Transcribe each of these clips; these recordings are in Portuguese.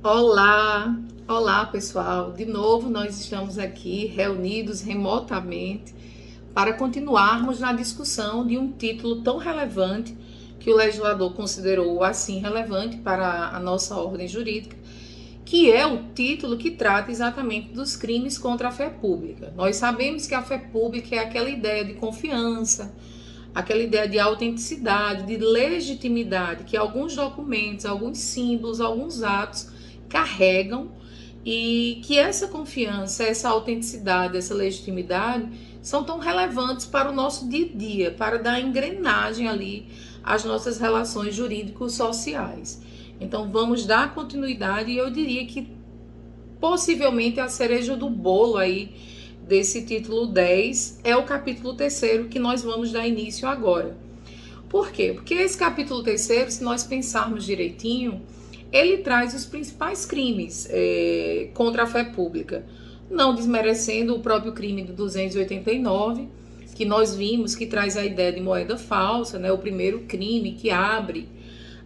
Olá, olá pessoal. De novo, nós estamos aqui reunidos remotamente para continuarmos na discussão de um título tão relevante que o legislador considerou assim relevante para a nossa ordem jurídica, que é o título que trata exatamente dos crimes contra a fé pública. Nós sabemos que a fé pública é aquela ideia de confiança, aquela ideia de autenticidade, de legitimidade que alguns documentos, alguns símbolos, alguns atos carregam, e que essa confiança, essa autenticidade, essa legitimidade são tão relevantes para o nosso dia a dia, para dar engrenagem ali às nossas relações jurídico-sociais. Então vamos dar continuidade, e eu diria que possivelmente a cereja do bolo aí desse título 10 é o capítulo 3º que nós vamos dar início agora. Por quê? Porque esse capítulo 3º, se nós pensarmos direitinho, ele traz os principais crimes contra a fé pública, não desmerecendo o próprio crime do 289, que nós vimos que traz a ideia de moeda falsa, né, o primeiro crime que abre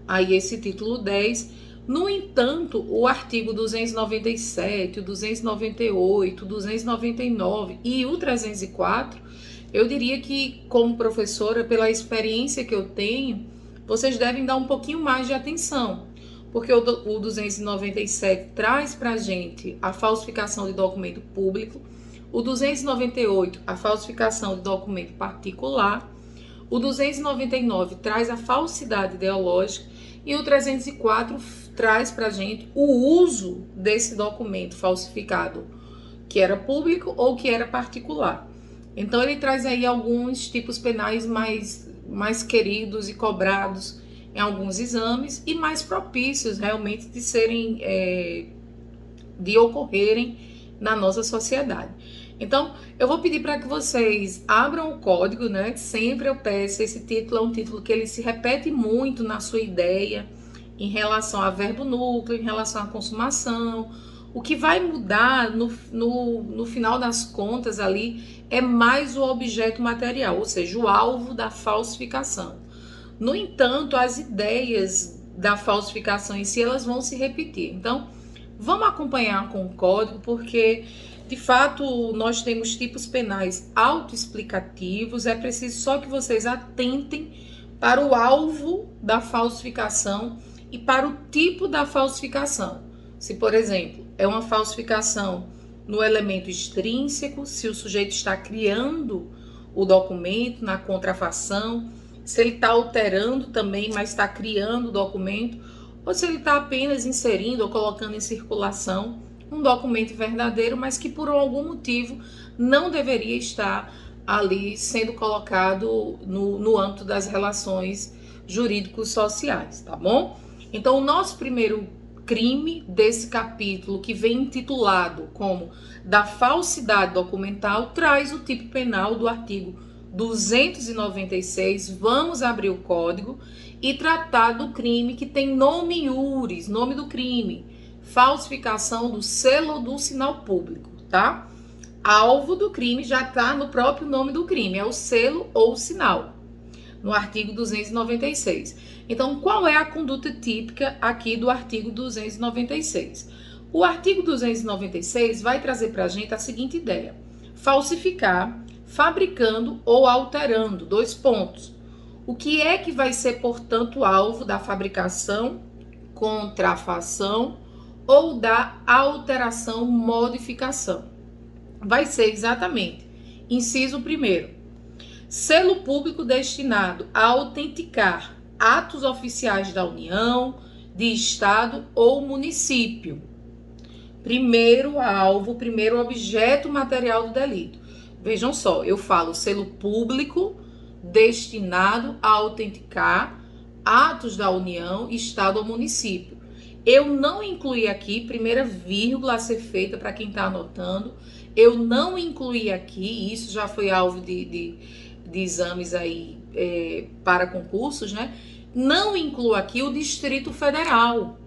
aí esse título 10. No entanto, o artigo 297, o 298, o 299 e o 304, eu diria que, como professora, pela experiência que eu tenho, vocês devem dar um pouquinho mais de atenção, porque o 297 traz para a gente a falsificação de documento público, o 298 a falsificação de documento particular, o 299 traz a falsidade ideológica e o 304 traz para a gente o uso desse documento falsificado, que era público ou que era particular. Então ele traz aí alguns tipos penais mais queridos e cobrados em alguns exames e mais propícios realmente de serem, de ocorrerem na nossa sociedade. Então, eu vou pedir para que vocês abram o código, né? Sempre eu peço, esse título é um título que ele se repete muito na sua ideia, em relação a verbo núcleo, em relação à consumação. O que vai mudar no final das contas ali é mais o objeto material, ou seja, o alvo da falsificação. No entanto, as ideias da falsificação em si, elas vão se repetir. Então, vamos acompanhar com o código, porque de fato nós temos tipos penais autoexplicativos. É preciso só que vocês atentem para o alvo da falsificação e para o tipo da falsificação. Se, por exemplo, é uma falsificação no elemento extrínseco, se o sujeito está criando o documento na contrafação, se ele está alterando também, mas está criando o documento, ou se ele está apenas inserindo ou colocando em circulação um documento verdadeiro, mas que por algum motivo não deveria estar ali sendo colocado no âmbito das relações jurídicos sociais, tá bom? Então, o nosso primeiro crime desse capítulo, que vem intitulado como da falsidade documental, traz o tipo penal do artigo 296. Vamos abrir o código e tratar do crime que tem nome iuris, nome do crime, falsificação do selo do sinal público, tá? Alvo do crime já está no próprio nome do crime, é o selo ou sinal, no artigo 296. Então, qual é a conduta típica aqui do artigo 296? O artigo 296 vai trazer para a gente a seguinte ideia: falsificar, fabricando ou alterando, dois pontos. O que é que vai ser, portanto, alvo da fabricação, contrafação ou da alteração, modificação? Vai ser exatamente, inciso 1º, selo público destinado a autenticar atos oficiais da União, de Estado ou município. Primeiro alvo, primeiro objeto material do delito. Vejam só, eu falo selo público destinado a autenticar atos da União, Estado ou município. Eu não incluí aqui, primeira vírgula a ser feita para quem está anotando, eu não incluí aqui, isso já foi alvo de exames aí para concursos, né? Não incluo aqui o Distrito Federal.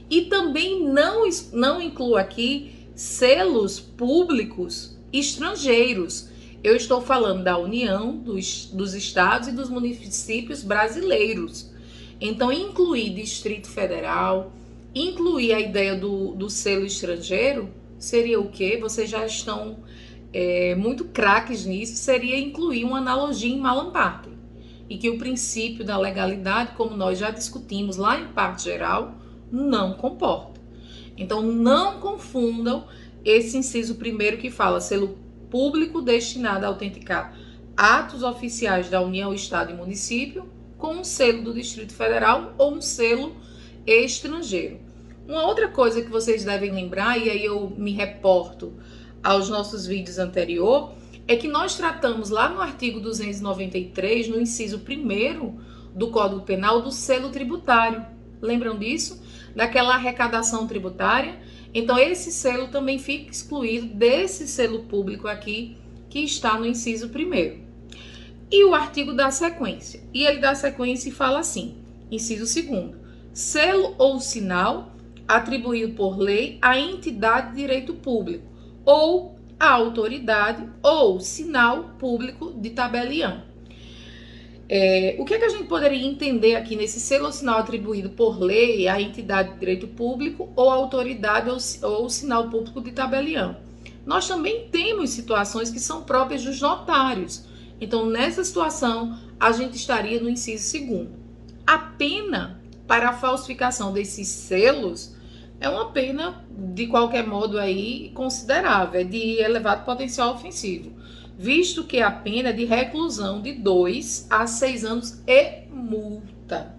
E também não incluo aqui selos públicos estrangeiros. Eu estou falando da União, dos estados e dos municípios brasileiros. Então, incluir Distrito Federal, incluir a ideia do selo estrangeiro seria o quê? Vocês já estão muito craques nisso, seria incluir uma analogia em Malam Partem, e que o princípio da legalidade, como nós já discutimos lá em parte geral, não comporta. Então, não confundam esse inciso primeiro que fala selo público destinado a autenticar atos oficiais da União, Estado e Município com um selo do Distrito Federal ou um selo estrangeiro. Uma outra coisa que vocês devem lembrar, e aí eu me reporto aos nossos vídeos anteriores, é que nós tratamos lá no artigo 293, no inciso 1º do Código Penal, do selo tributário. Lembram disso? Daquela arrecadação tributária? Então, esse selo também fica excluído desse selo público aqui, que está no inciso 1º. E o artigo dá sequência. E ele dá sequência e fala assim, inciso 2º, selo ou sinal atribuído por lei à entidade de direito público ou à autoridade ou sinal público de tabelião. O que é que a gente poderia entender aqui nesse selo ou sinal atribuído por lei à entidade de direito público ou autoridade ou sinal público de tabelião? Nós também temos situações que são próprias dos notários. Então, nessa situação, a gente estaria no inciso 2º. A pena para a falsificação desses selos é uma pena, de qualquer modo, aí, considerável, é de elevado potencial ofensivo, visto que a pena é de reclusão de 2 a 6 anos e multa.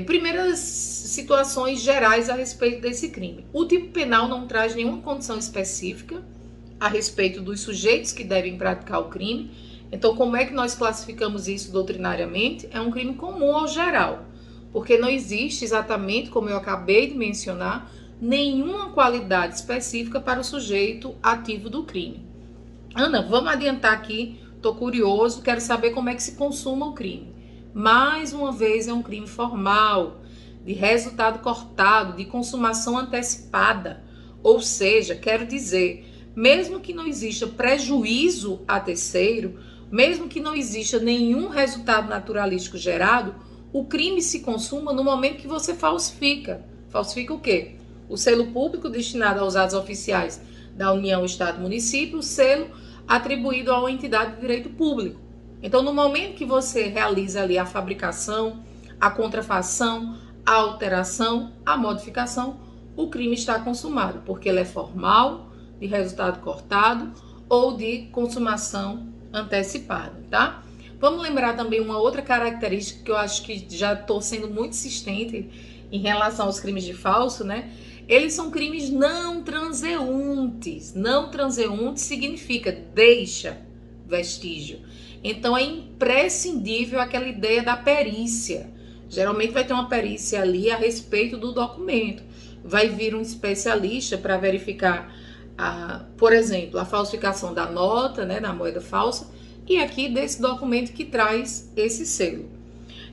Primeiras situações gerais a respeito desse crime. O tipo penal não traz nenhuma condição específica a respeito dos sujeitos que devem praticar o crime. Então, como é que nós classificamos isso doutrinariamente? É um crime comum ao geral, porque não existe exatamente, como eu acabei de mencionar, nenhuma qualidade específica para o sujeito ativo do crime. Ana, vamos adiantar aqui, estou curioso, quero saber como é que se consuma o crime. Mais uma vez, é um crime formal, de resultado cortado, de consumação antecipada. Ou seja, quero dizer, mesmo que não exista prejuízo a terceiro, mesmo que não exista nenhum resultado naturalístico gerado, o crime se consuma no momento que você falsifica. Falsifica o quê? O selo público destinado aos atos oficiais da União, Estado e Município, o selo atribuído a uma entidade de direito público. Então, no momento que você realiza ali a fabricação, a contrafação, a alteração, a modificação, o crime está consumado, porque ele é formal, de resultado cortado ou de consumação antecipada, tá? Vamos lembrar também uma outra característica que eu acho que já estou sendo muito insistente em relação aos crimes de falso, né? Eles são crimes não transeuntes. Não transeunte significa deixa vestígio. Então é imprescindível aquela ideia da perícia. Geralmente vai ter uma perícia ali a respeito do documento. Vai vir um especialista para verificar, por exemplo, a falsificação da nota, né, da moeda falsa, e aqui desse documento que traz esse selo.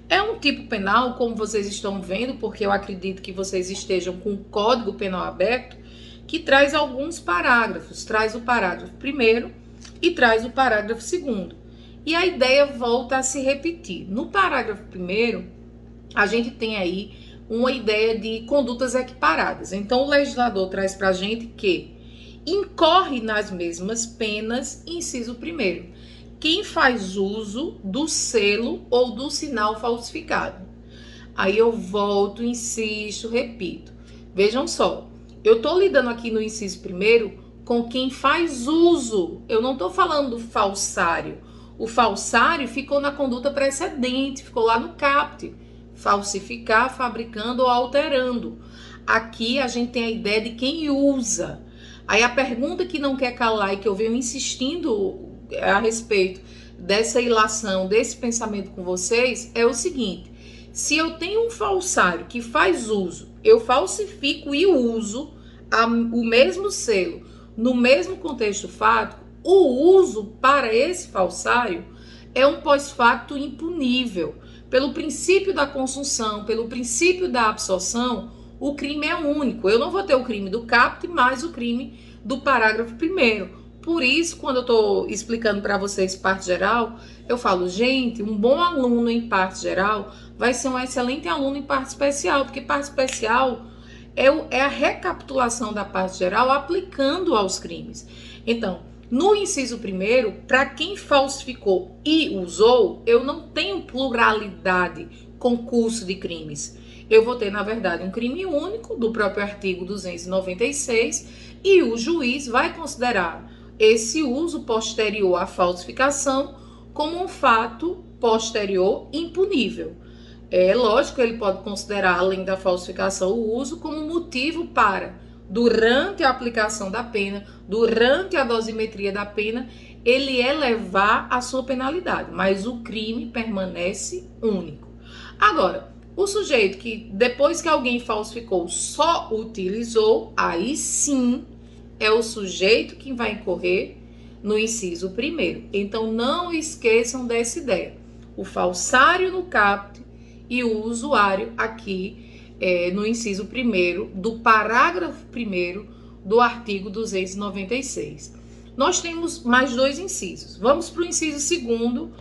É um tipo penal, como vocês estão vendo, porque eu acredito que vocês estejam com o Código Penal aberto, que traz alguns parágrafos. Traz o parágrafo 1º e traz o parágrafo 2º. E a ideia volta a se repetir. No parágrafo 1º, a gente tem aí uma ideia de condutas equiparadas. Então, o legislador traz para a gente que incorre nas mesmas penas, inciso 1º, quem faz uso do selo ou do sinal falsificado. Aí eu volto, insisto, repito. Vejam só, eu estou lidando aqui no inciso 1º com quem faz uso. Eu não estou falando do falsário. O falsário ficou na conduta precedente, ficou lá no caput. Falsificar, fabricando ou alterando. Aqui a gente tem a ideia de quem usa. Aí a pergunta que não quer calar e que eu venho insistindo a respeito dessa ilação, desse pensamento com vocês, é o seguinte: se eu tenho um falsário que faz uso, eu falsifico e uso o mesmo selo no mesmo contexto fático, o uso para esse falsário é um pós-facto impunível. Pelo princípio da consunção, pelo princípio da absorção, o crime é único. Eu não vou ter o crime do caput mais o crime do parágrafo 1º. Por isso, quando eu estou explicando para vocês parte geral, eu falo, gente, um bom aluno em parte geral vai ser um excelente aluno em parte especial, porque parte especial é a recapitulação da parte geral aplicando aos crimes. Então, no inciso primeiro, para quem falsificou e usou, eu não tenho pluralidade, concurso de crimes. Eu vou ter, na verdade, um crime único do próprio artigo 296 e o juiz vai considerar esse uso posterior à falsificação como um fato posterior impunível. É lógico que ele pode considerar, além da falsificação, o uso como motivo para, durante a aplicação da pena, durante a dosimetria da pena, ele elevar a sua penalidade, mas o crime permanece único. Agora, o sujeito que, depois que alguém falsificou, só utilizou, aí sim é o sujeito que vai incorrer no inciso primeiro. Então, não esqueçam dessa ideia. O falsário no caput e o usuário aqui no inciso primeiro do parágrafo primeiro do artigo 296. Nós temos mais dois incisos. Vamos para o inciso segundo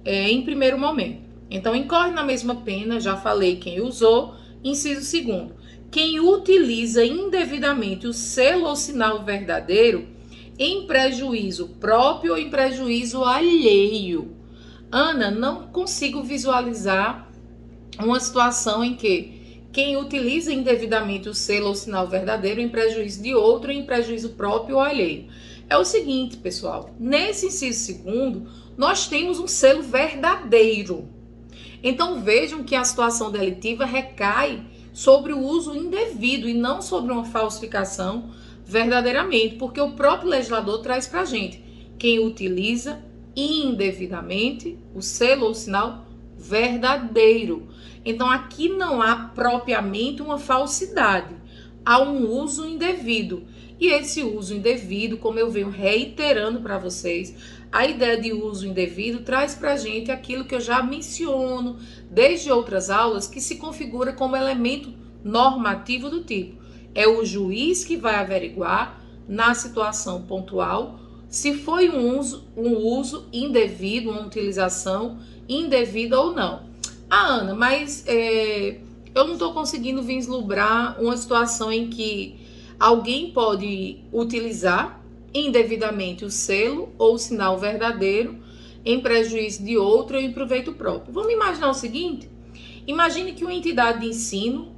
em primeiro momento. Então, incorre na mesma pena, já falei quem usou. Inciso segundo, quem utiliza indevidamente o selo ou sinal verdadeiro em prejuízo próprio ou em prejuízo alheio. Ana, não consigo visualizar uma situação em que quem utiliza indevidamente o selo ou sinal verdadeiro em prejuízo de outro, em prejuízo próprio ou alheio. É o seguinte, pessoal, nesse inciso segundo, nós temos um selo verdadeiro. Então vejam que a situação delitiva recai sobre o uso indevido e não sobre uma falsificação verdadeiramente, porque o próprio legislador traz para a gente quem utiliza indevidamente o selo ou sinal verdadeiro. Então aqui não há propriamente uma falsidade, há um uso indevido. E esse uso indevido, como eu venho reiterando para vocês, a ideia de uso indevido traz para a gente aquilo que eu já menciono desde outras aulas, que se configura como elemento normativo do tipo. É o juiz que vai averiguar, na situação pontual, se foi um uso indevido, uma utilização indevida ou não. Ana, mas eu não estou conseguindo vislumbrar uma situação em que alguém pode utilizar indevidamente o selo ou o sinal verdadeiro em prejuízo de outro ou em proveito próprio. Vamos imaginar o seguinte: imagine que uma entidade de ensino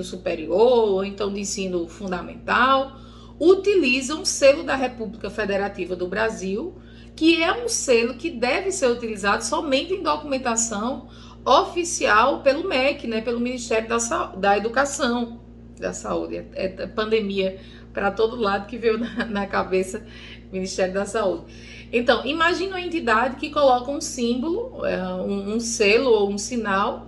superior ou então de ensino fundamental utiliza um selo da República Federativa do Brasil, que é um selo que deve ser utilizado somente em documentação oficial pelo MEC, né, pelo Ministério da Educação, da Saúde. É pandemia para todo lado que veio na cabeça Ministério da Saúde. Então, imagine uma entidade que coloca um símbolo, um selo ou um sinal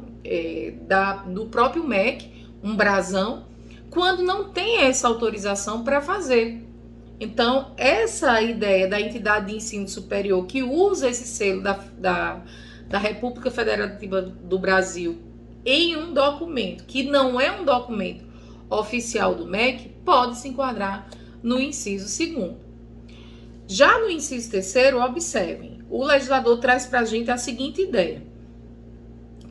do próprio MEC, um brasão, quando não tem essa autorização para fazer. Então, essa ideia da entidade de ensino superior que usa esse selo da República Federativa do Brasil em um documento que não é um documento oficial do MEC, pode se enquadrar no inciso segundo. Já no inciso terceiro, observem, o legislador traz para a gente a seguinte ideia: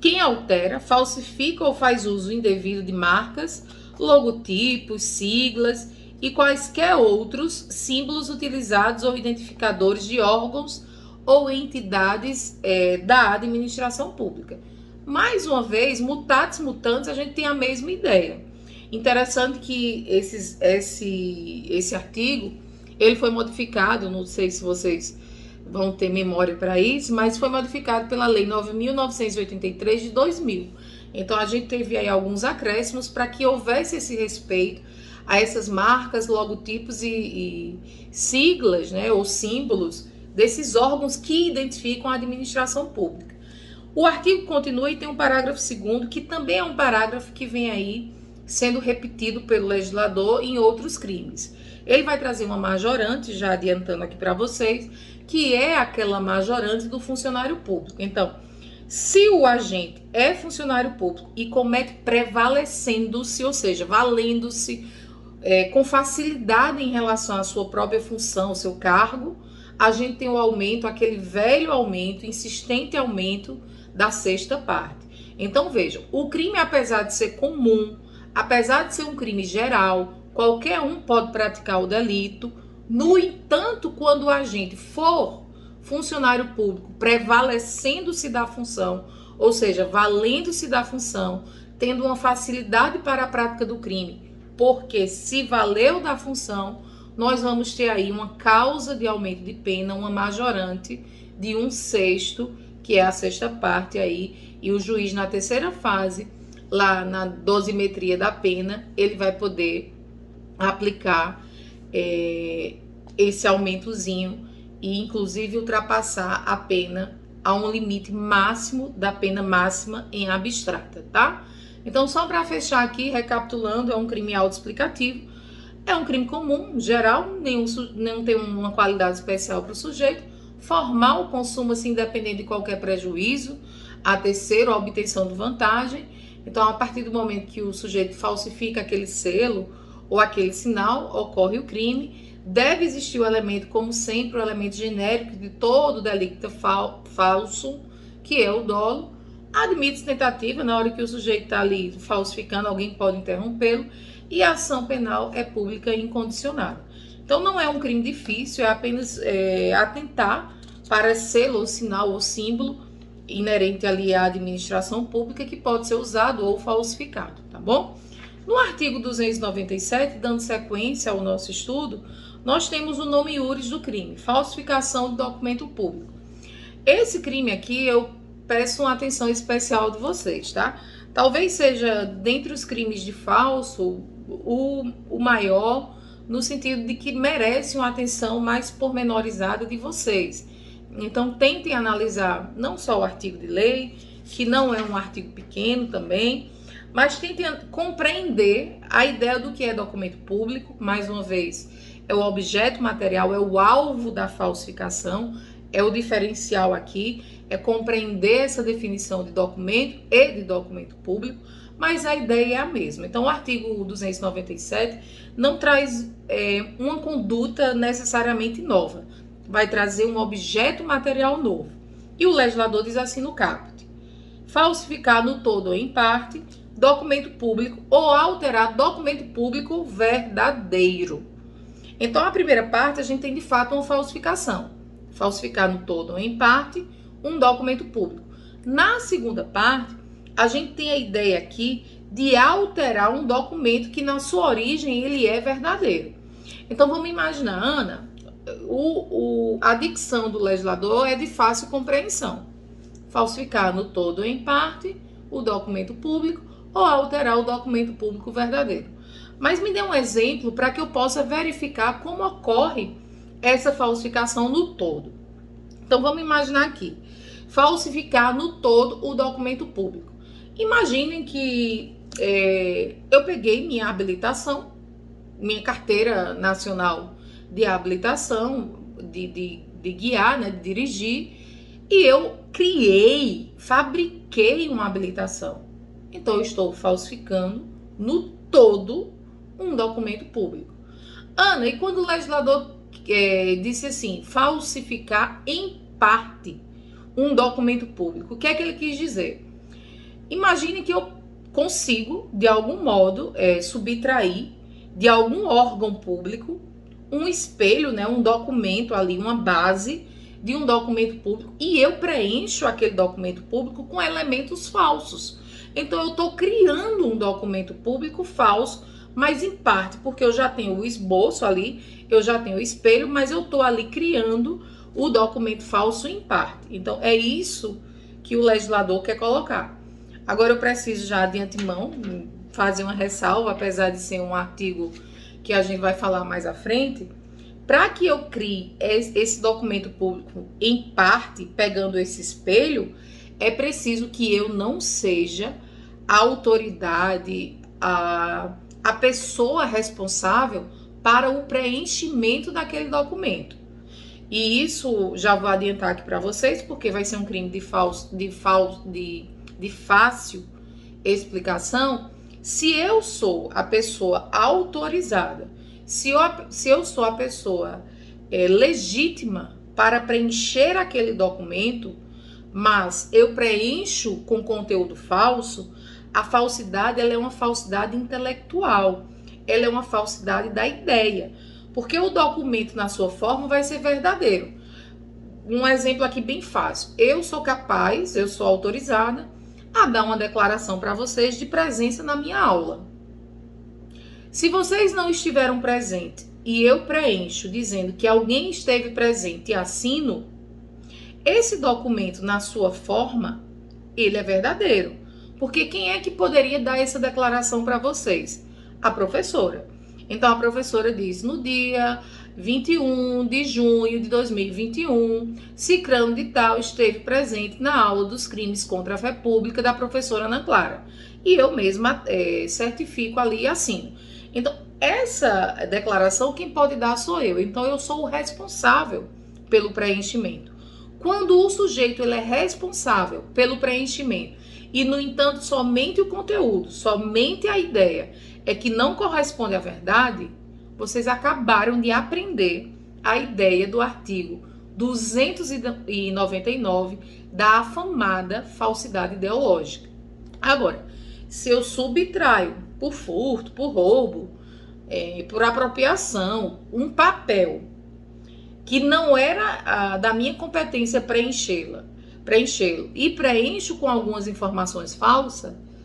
quem altera, falsifica ou faz uso indevido de marcas, logotipos, siglas e quaisquer outros símbolos utilizados ou identificadores de órgãos ou entidades da administração pública. Mais uma vez, mutatis mutandis, a gente tem a mesma ideia. Interessante que esse artigo, ele foi modificado, não sei se vocês vão ter memória para isso, mas foi modificado pela Lei 9.983 de 2000. Então, a gente teve aí alguns acréscimos para que houvesse esse respeito a essas marcas, logotipos e siglas, né, ou símbolos desses órgãos que identificam a administração pública. O artigo continua e tem um parágrafo 2º, que também é um parágrafo que vem aí sendo repetido pelo legislador em outros crimes. Ele vai trazer uma majorante, já adiantando aqui para vocês, que é aquela majorante do funcionário público. Então, se o agente é funcionário público e comete prevalecendo-se, ou seja, valendo-se com facilidade em relação à sua própria função, ao seu cargo, a gente tem o aumento, aquele velho aumento, insistente aumento da sexta parte. Então vejam, o crime, apesar de ser comum, apesar de ser um crime geral, qualquer um pode praticar o delito. No entanto, quando o agente for funcionário público, prevalecendo-se da função, ou seja, valendo-se da função, tendo uma facilidade para a prática do crime, porque se valeu da função, nós vamos ter aí uma causa de aumento de pena, uma majorante de 1/6, que é a sexta parte aí, e o juiz na terceira fase, lá na dosimetria da pena, ele vai poder aplicar esse aumentozinho e inclusive ultrapassar a pena a um limite máximo da pena máxima em abstrata, tá? Então, só para fechar aqui, recapitulando, é um crime autoexplicativo, é um crime comum, geral, não tem uma qualidade especial para o sujeito, formal, consuma-se independente de qualquer prejuízo, a terceiro, a obtenção de vantagem. Então, a partir do momento que o sujeito falsifica aquele selo ou aquele sinal, ocorre o crime. Deve existir o elemento, como sempre, o elemento genérico de todo delito falso, que é o dolo. Admite-se tentativa, na hora que o sujeito está ali falsificando, alguém pode interrompê-lo, e a ação penal é pública e incondicionada. Então não é um crime difícil, é apenas atentar para selo ou sinal ou símbolo inerente ali à administração pública que pode ser usado ou falsificado, tá bom? No artigo 297, dando sequência ao nosso estudo, nós temos o nome iuris do crime, falsificação de documento público. Esse crime aqui eu peço uma atenção especial de vocês, tá? Talvez seja, dentre os crimes de falso, o maior, no sentido de que merece uma atenção mais pormenorizada de vocês. Então, tentem analisar não só o artigo de lei, que não é um artigo pequeno também, mas tentem compreender a ideia do que é documento público. Mais uma vez, é o objeto material, é o alvo da falsificação, é o diferencial aqui, é compreender essa definição de documento e de documento público, mas a ideia é a mesma. Então, o artigo 297 não traz uma conduta necessariamente nova, vai trazer um objeto material novo. E o legislador diz assim no caput: falsificar no todo ou em parte documento público ou alterar documento público verdadeiro. Então, a primeira parte, a gente tem de fato uma falsificação. Falsificar no todo ou em parte um documento público. Na segunda parte, a gente tem a ideia aqui de alterar um documento que na sua origem ele é verdadeiro. Então, vamos imaginar, Ana, a dicção do legislador é de fácil compreensão. Falsificar no todo ou em parte o documento público ou alterar o documento público verdadeiro. Mas me dê um exemplo para que eu possa verificar como ocorre essa falsificação no todo. Então, vamos imaginar aqui. Falsificar no todo o documento público. Imaginem que eu peguei minha habilitação, minha carteira nacional de habilitação, de guiar, né, de dirigir, e eu fabriquei uma habilitação. Então, eu estou falsificando no todo um documento público. Ana, e quando o legislador disse assim, falsificar em parte um documento público, o que é que ele quis dizer? Imagine que eu consigo, de algum modo, subtrair de algum órgão público um espelho, né, um documento ali, uma base de um documento público, e eu preencho aquele documento público com elementos falsos. Então, eu estou criando um documento público falso, mas em parte, porque eu já tenho o esboço ali, eu já tenho o espelho, mas eu estou ali criando o documento falso em parte. Então, é isso que o legislador quer colocar. Agora, eu preciso já de antemão fazer uma ressalva, apesar de ser um artigo que a gente vai falar mais à frente. Para que eu crie esse documento público em parte, pegando esse espelho, é preciso que eu não seja a autoridade, a pessoa responsável para o preenchimento daquele documento. E isso já vou adiantar aqui para vocês, porque vai ser um crime de fácil explicação. Se eu sou a pessoa autorizada, se eu sou a pessoa legítima para preencher aquele documento, mas eu preencho com conteúdo falso, a falsidade ela é uma falsidade intelectual, ela é uma falsidade da ideia, porque o documento na sua forma vai ser verdadeiro. Um exemplo aqui bem fácil, eu sou capaz, eu sou autorizada a dar uma declaração para vocês de presença na minha aula. Se vocês não estiveram presentes e eu preencho dizendo que alguém esteve presente e assino, esse documento na sua forma, ele é verdadeiro. Porque quem é que poderia dar essa declaração para vocês? A professora. Então a professora diz, no dia 21 de junho de 2021, Cicrano de tal esteve presente na aula dos crimes contra a fé pública da professora Ana Clara. E eu mesma certifico ali e assino. Então, essa declaração quem pode dar sou eu. Então, eu sou o responsável pelo preenchimento. Quando o sujeito ele é responsável pelo preenchimento e, no entanto, somente o conteúdo, somente a ideia é que não corresponde à verdade, vocês acabaram de aprender a ideia do artigo 299 da afamada falsidade ideológica. Agora, se eu subtraio por furto, por roubo, por apropriação, um papel que não era da minha competência preenchê-lo e preencho com algumas informações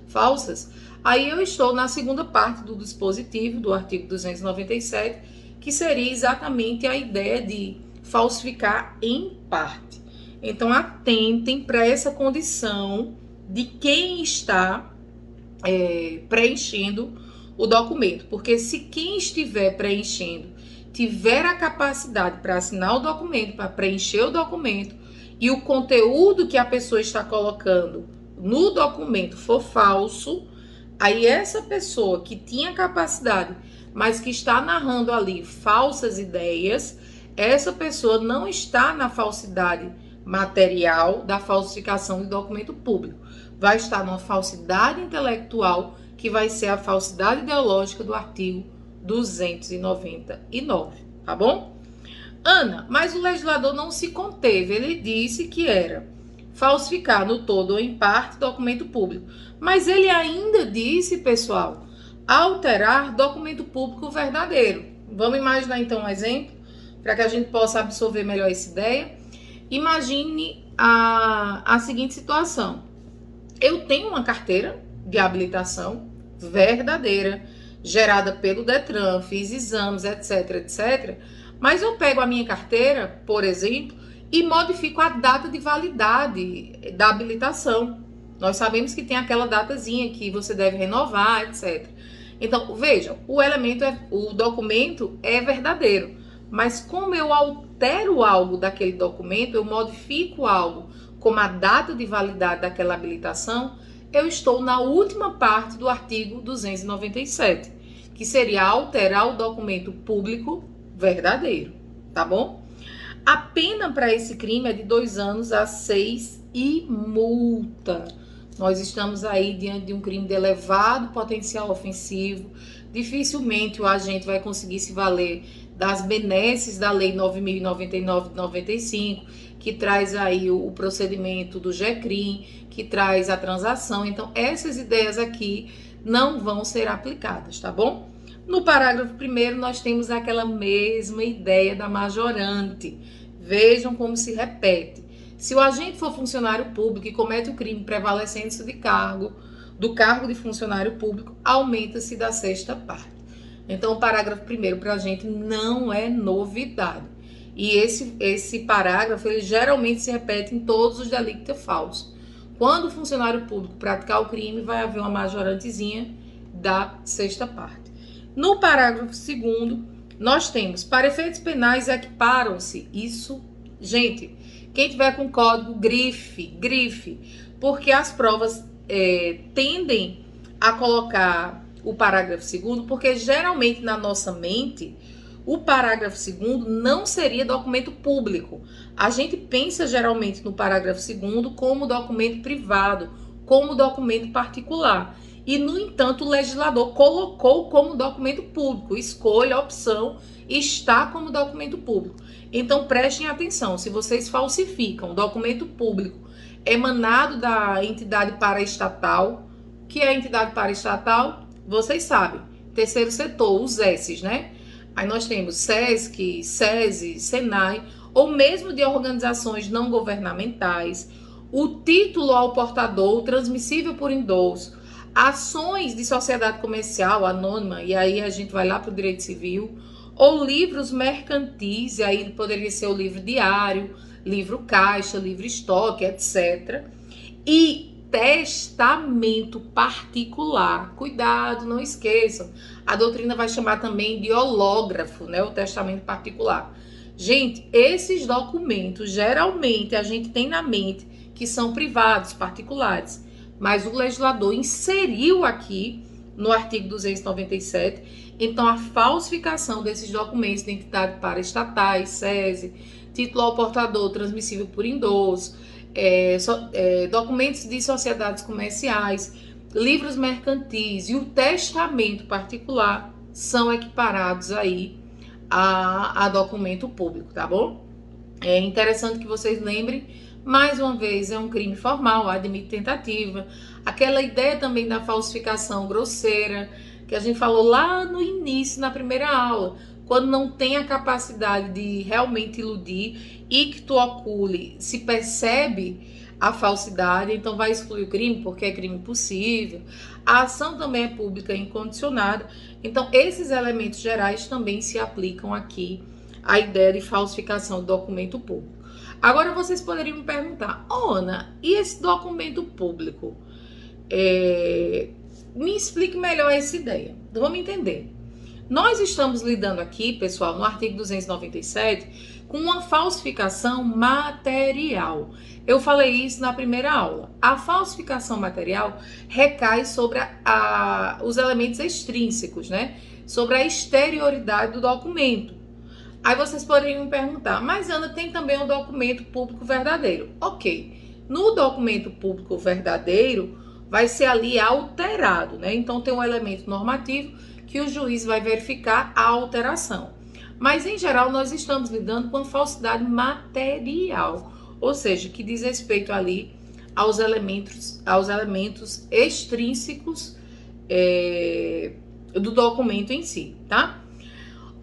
falsas, aí eu estou na segunda parte do dispositivo do artigo 297, que seria exatamente a ideia de falsificar em parte. Então, atentem para essa condição de quem está preenchendo o documento, porque se quem estiver preenchendo tiver a capacidade para assinar o documento, para preencher o documento, e o conteúdo que a pessoa está colocando no documento for falso, aí essa pessoa que tinha capacidade, mas que está narrando ali falsas ideias, essa pessoa não está na falsidade material da falsificação de documento público. Vai estar numa falsidade intelectual, que vai ser a falsidade ideológica do artigo 299, tá bom? Ana, mas o legislador não se conteve, ele disse que era falsificar no todo ou em parte documento público, mas ele ainda disse, pessoal, alterar documento público verdadeiro. Vamos imaginar então um exemplo, para que a gente possa absorver melhor essa ideia. Imagine a seguinte situação. Eu tenho uma carteira de habilitação verdadeira, gerada pelo Detran, fiz exames, etc, mas eu pego a minha carteira, por exemplo, e modifico a data de validade da habilitação. Nós sabemos que tem aquela datazinha que você deve renovar, etc. Então, vejam, o documento é verdadeiro, mas como eu altero algo daquele documento, eu modifico algo como a data de validade daquela habilitação, eu estou na última parte do artigo 297, que seria alterar o documento público verdadeiro, tá bom? A pena para esse crime é de 2 anos a 6 e multa. Nós estamos aí diante de um crime de elevado potencial ofensivo. Dificilmente o agente vai conseguir se valer das benesses da Lei 9.099 de 95, que traz aí o procedimento do GECRIM, que traz a transação. Então, essas ideias aqui não vão ser aplicadas, tá bom? No parágrafo 1º, nós temos aquela mesma ideia da majorante. Vejam como se repete. Se o agente for funcionário público e comete o crime prevalecendo-se do cargo de funcionário público, aumenta-se da 6ª parte. Então, o parágrafo 1º para a gente não é novidade. E esse parágrafo, ele geralmente se repete em todos os delitos falsos. Quando o funcionário público praticar o crime, vai haver uma majorantezinha da 6ª parte. No parágrafo 2º, nós temos, para efeitos penais, equiparam-se. Isso, gente, quem tiver com código, grife, porque as provas tendem a colocar o parágrafo 2º, porque geralmente na nossa mente, o parágrafo 2º não seria documento público. A gente pensa geralmente no parágrafo 2º como documento privado, como documento particular. E, no entanto, o legislador colocou como documento público. Escolha a opção, está como documento público. Então, prestem atenção, se vocês falsificam documento público emanado da entidade paraestatal. O que é a entidade paraestatal? Vocês sabem, terceiro setor, os S's, né? Aí nós temos SESC, SESI, SENAI, ou mesmo de organizações não governamentais, o título ao portador, transmissível por endosso, ações de sociedade comercial anônima, e aí a gente vai lá para o direito civil, ou livros mercantis, e aí poderia ser o livro diário, livro caixa, livro estoque, etc. E testamento particular. Cuidado, não esqueçam. A doutrina vai chamar também de hológrafo, né? O testamento particular. Gente, esses documentos, geralmente, a gente tem na mente que são privados, particulares. Mas o legislador inseriu aqui, no artigo 297, então a falsificação desses documentos de identidade paraestatais, SESI, título ao portador transmissível por endosso, documentos de sociedades comerciais, livros mercantis e o testamento particular são equiparados aí a documento público, tá bom? É interessante que vocês lembrem, mais uma vez, é um crime formal, admite tentativa. Aquela ideia também da falsificação grosseira, que a gente falou lá no início, na primeira aula, quando não tem a capacidade de realmente iludir e que tu ocule, se percebe a falsidade, então vai excluir o crime, porque é crime possível. A ação também é pública e incondicionada. Então, esses elementos gerais também se aplicam aqui à ideia de falsificação do documento público. Agora, vocês poderiam me perguntar, Ana, e esse documento público? Me explique melhor essa ideia. Vamos entender. Nós estamos lidando aqui, pessoal, no artigo 297, com uma falsificação material. Eu falei isso na primeira aula. A falsificação material recai sobre os elementos extrínsecos, né? Sobre a exterioridade do documento. Aí vocês poderiam me perguntar, mas Ana, tem também um documento público verdadeiro. Ok, no documento público verdadeiro vai ser ali alterado, né? Então tem um elemento normativo que o juiz vai verificar a alteração. Mas em geral nós estamos lidando com falsidade material, ou seja, que diz respeito ali aos elementos extrínsecos do documento em si, tá?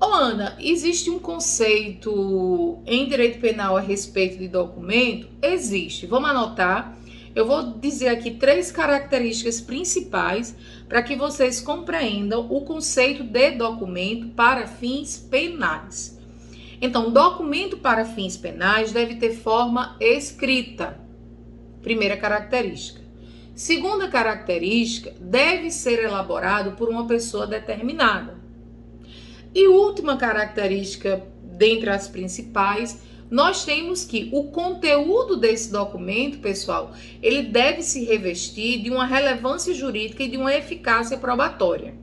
Ô Ana, existe um conceito em direito penal a respeito de documento? Existe. Vamos anotar. Eu vou dizer aqui 3 características principais para que vocês compreendam o conceito de documento para fins penais. Então, documento para fins penais deve ter forma escrita. Primeira característica. Segunda característica, deve ser elaborado por uma pessoa determinada. E última característica, dentre as principais, nós temos que o conteúdo desse documento, pessoal, ele deve se revestir de uma relevância jurídica e de uma eficácia probatória.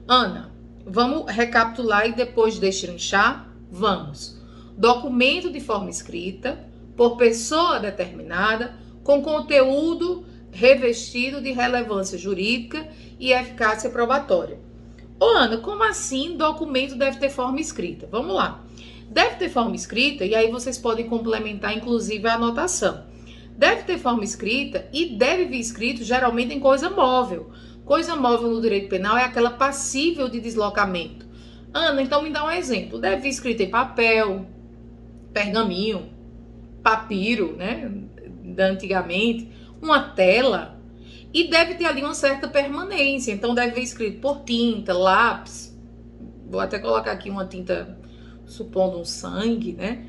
Ana, vamos recapitular e depois destrinchar? Vamos. Documento de forma escrita, por pessoa determinada, com conteúdo revestido de relevância jurídica e eficácia probatória. Ô Ana, como assim documento deve ter forma escrita? Vamos lá. Deve ter forma escrita, e aí vocês podem complementar, inclusive, a anotação. Deve ter forma escrita e deve vir escrito, geralmente, em coisa móvel. Coisa móvel no direito penal é aquela passível de deslocamento. Ana, então me dá um exemplo. Deve vir escrito em papel, pergaminho, papiro, né? Antigamente, uma tela. E deve ter ali uma certa permanência. Então, deve vir escrito por tinta, lápis. Vou até colocar aqui uma tinta, supondo um sangue, né?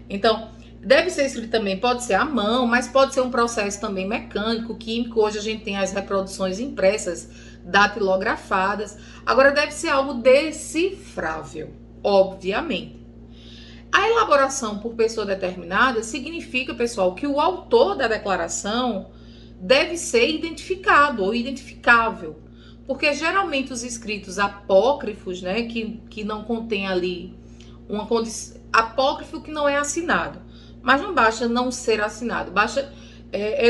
Então, deve ser escrito também, pode ser à mão, mas pode ser um processo também mecânico, químico. Hoje a gente tem as reproduções impressas, datilografadas. Agora, deve ser algo decifrável, obviamente. A elaboração por pessoa determinada significa, pessoal, que o autor da declaração deve ser identificado ou identificável, porque geralmente os escritos apócrifos, né, que não contém ali uma condição, apócrifo que não é assinado, mas não basta não ser assinado, basta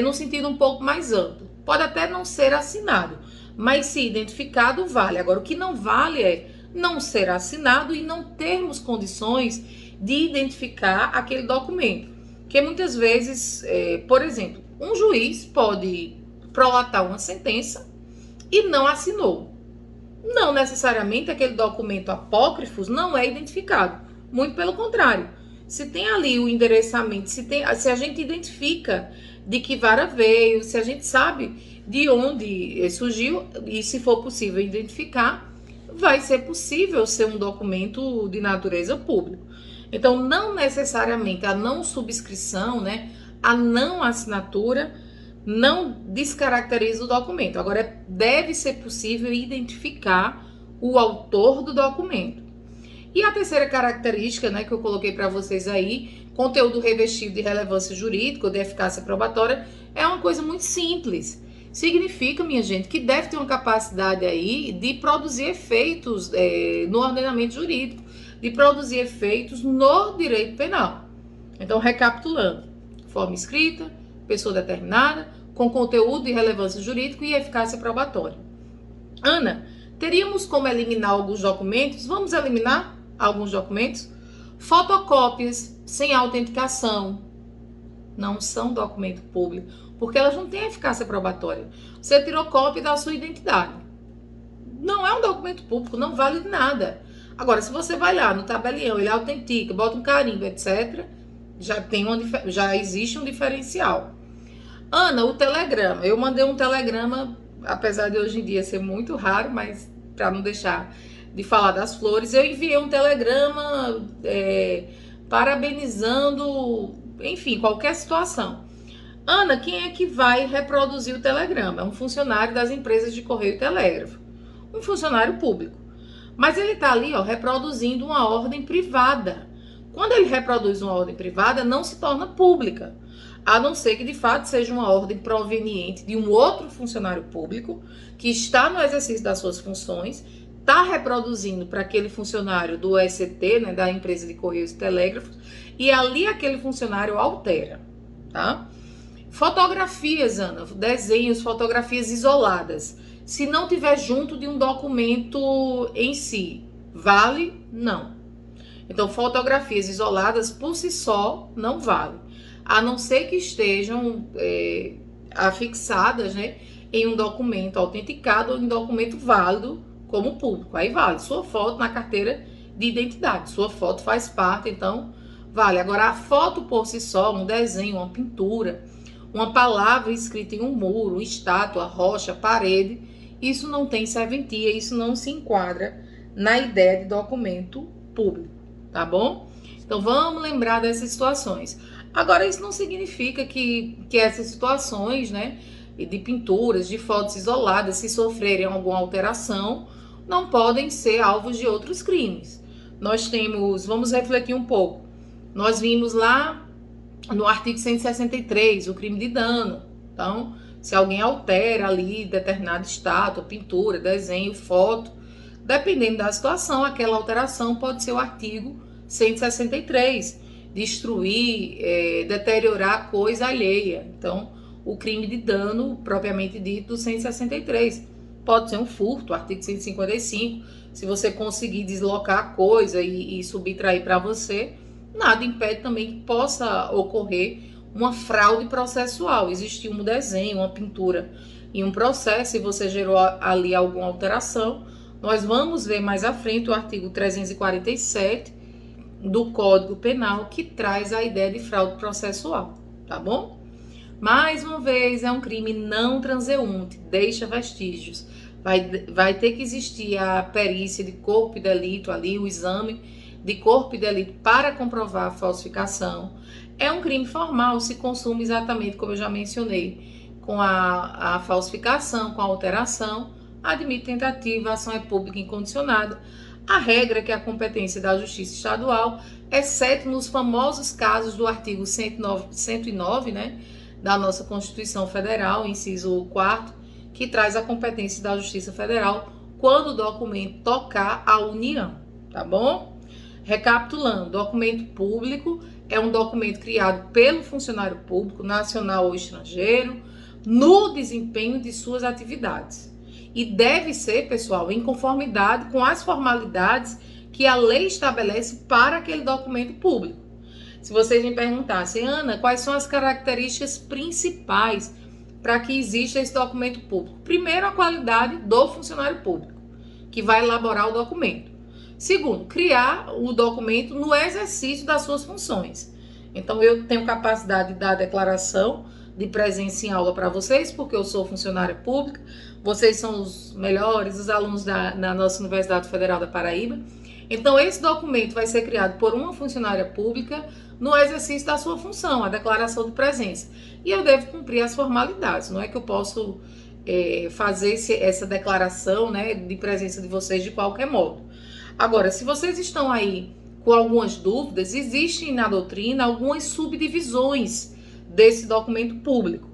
no sentido um pouco mais amplo, pode até não ser assinado, mas se identificado vale. Agora, o que não vale é não ser assinado e não termos condições de identificar aquele documento. que muitas vezes, por exemplo, um juiz pode prolatar uma sentença e não assinou. Não necessariamente aquele documento apócrifo não é identificado. Muito pelo contrário. Se tem ali o endereçamento, se a gente identifica de que vara veio, se a gente sabe de onde surgiu, e se for possível identificar, vai ser possível ser um documento de natureza pública. Então, não necessariamente a não subscrição, né, a não assinatura, não descaracteriza o documento. Agora, deve ser possível identificar o autor do documento. E a terceira característica, né, que eu coloquei para vocês aí, conteúdo revestido de relevância jurídica ou de eficácia probatória, é uma coisa muito simples. Significa, minha gente, que deve ter uma capacidade aí de produzir efeitos no ordenamento jurídico, de produzir efeitos no direito penal. Então, recapitulando, forma escrita, pessoa determinada, com conteúdo de relevância jurídica e eficácia probatória. Ana, teríamos como eliminar alguns documentos? Vamos eliminar alguns documentos? Fotocópias sem autenticação não são documento público, porque elas não têm eficácia probatória. Você tirou cópia da sua identidade. Não é um documento público, não vale de nada. Agora, se você vai lá no tabelião, ele autentica, bota um carimbo, etc., já existe um diferencial. Ana, o telegrama. Eu mandei um telegrama, apesar de hoje em dia ser muito raro, mas para não deixar de falar das flores, eu enviei um telegrama parabenizando, enfim, qualquer situação. Ana, quem é que vai reproduzir o telegrama? É um funcionário das empresas de correio e telégrafo. Um funcionário público. Mas ele está ali, ó, reproduzindo uma ordem privada. Quando ele reproduz uma ordem privada, não se torna pública. A não ser que, de fato, seja uma ordem proveniente de um outro funcionário público que está no exercício das suas funções, está reproduzindo para aquele funcionário do ECT, né, da empresa de correios e telégrafos, e ali aquele funcionário altera, tá? Fotografias, Ana, desenhos, fotografias isoladas. Se não tiver junto de um documento em si, vale? Não. Então, fotografias isoladas por si só não vale. A não ser que estejam afixadas, né, em um documento autenticado ou em documento válido como público. Aí vale. Sua foto na carteira de identidade. Sua foto faz parte, então vale. Agora, a foto por si só, um desenho, uma pintura, uma palavra escrita em um muro, estátua, rocha, parede, isso não tem serventia, isso não se enquadra na ideia de documento público, tá bom? Então, vamos lembrar dessas situações. Agora, isso não significa que essas situações, né, de pinturas, de fotos isoladas, se sofrerem alguma alteração, não podem ser alvos de outros crimes. Nós temos, vamos refletir um pouco, nós vimos lá no artigo 163, o crime de dano. Então, se alguém altera ali determinada estátua, pintura, desenho, foto, dependendo da situação, aquela alteração pode ser o artigo 163, destruir, deteriorar coisa alheia. Então, o crime de dano, propriamente dito, do 163. Pode ser um furto, artigo 155. Se você conseguir deslocar a coisa e subtrair para você, nada impede também que possa ocorrer uma fraude processual. Existiu um desenho, uma pintura em um processo e você gerou ali alguma alteração. Nós vamos ver mais à frente o artigo 347 do Código Penal, que traz a ideia de fraude processual, tá bom? Mais uma vez, é um crime não transeunte, deixa vestígios. Vai ter que existir a perícia de corpo e delito ali, o exame de corpo e delito para comprovar a falsificação. É um crime formal, se consuma exatamente como eu já mencionei, com a falsificação, com a alteração, admite tentativa, a ação é pública incondicionada. A regra é que a competência da Justiça Estadual, exceto nos famosos casos do artigo 109, né, da nossa Constituição Federal, inciso 4º, que traz a competência da Justiça Federal quando o documento tocar a União, tá bom? Recapitulando, documento público é um documento criado pelo funcionário público, nacional ou estrangeiro, no desempenho de suas atividades. E deve ser, pessoal, em conformidade com as formalidades que a lei estabelece para aquele documento público. Se vocês me perguntassem, Ana, quais são as características principais para que exista esse documento público? Primeiro, a qualidade do funcionário público, que vai elaborar o documento. Segundo, criar o documento no exercício das suas funções. Então, eu tenho capacidade de dar a declaração de presença em aula para vocês, porque eu sou funcionária pública, vocês são os melhores, os alunos na nossa Universidade Federal da Paraíba. Então, esse documento vai ser criado por uma funcionária pública no exercício da sua função, a declaração de presença. E eu devo cumprir as formalidades, não é que eu posso fazer essa declaração, né, de presença de vocês de qualquer modo. Agora, se vocês estão aí com algumas dúvidas, existem na doutrina algumas subdivisões desse documento público,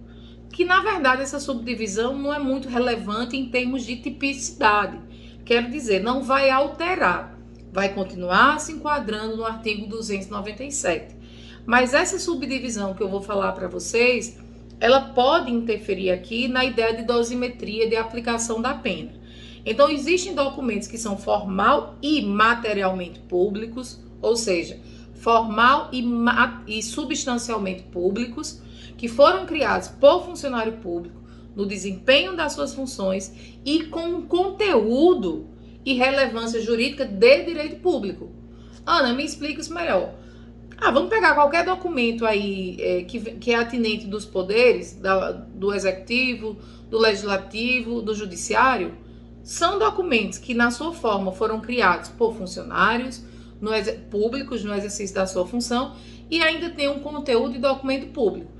que na verdade essa subdivisão não é muito relevante em termos de tipicidade. Quero dizer, não vai alterar, vai continuar se enquadrando no artigo 297. Mas essa subdivisão que eu vou falar para vocês, ela pode interferir aqui na ideia de dosimetria de aplicação da pena. Então, existem documentos que são formal e materialmente públicos, ou seja, formal e substancialmente públicos, que foram criados por funcionário público no desempenho das suas funções e com conteúdo e relevância jurídica de direito público. Ana, me explica isso melhor. Vamos pegar qualquer documento aí que é atinente dos poderes, do executivo, do legislativo, do judiciário. São documentos que, na sua forma, foram criados por funcionários públicos no exercício da sua função e ainda tem um conteúdo de documento público.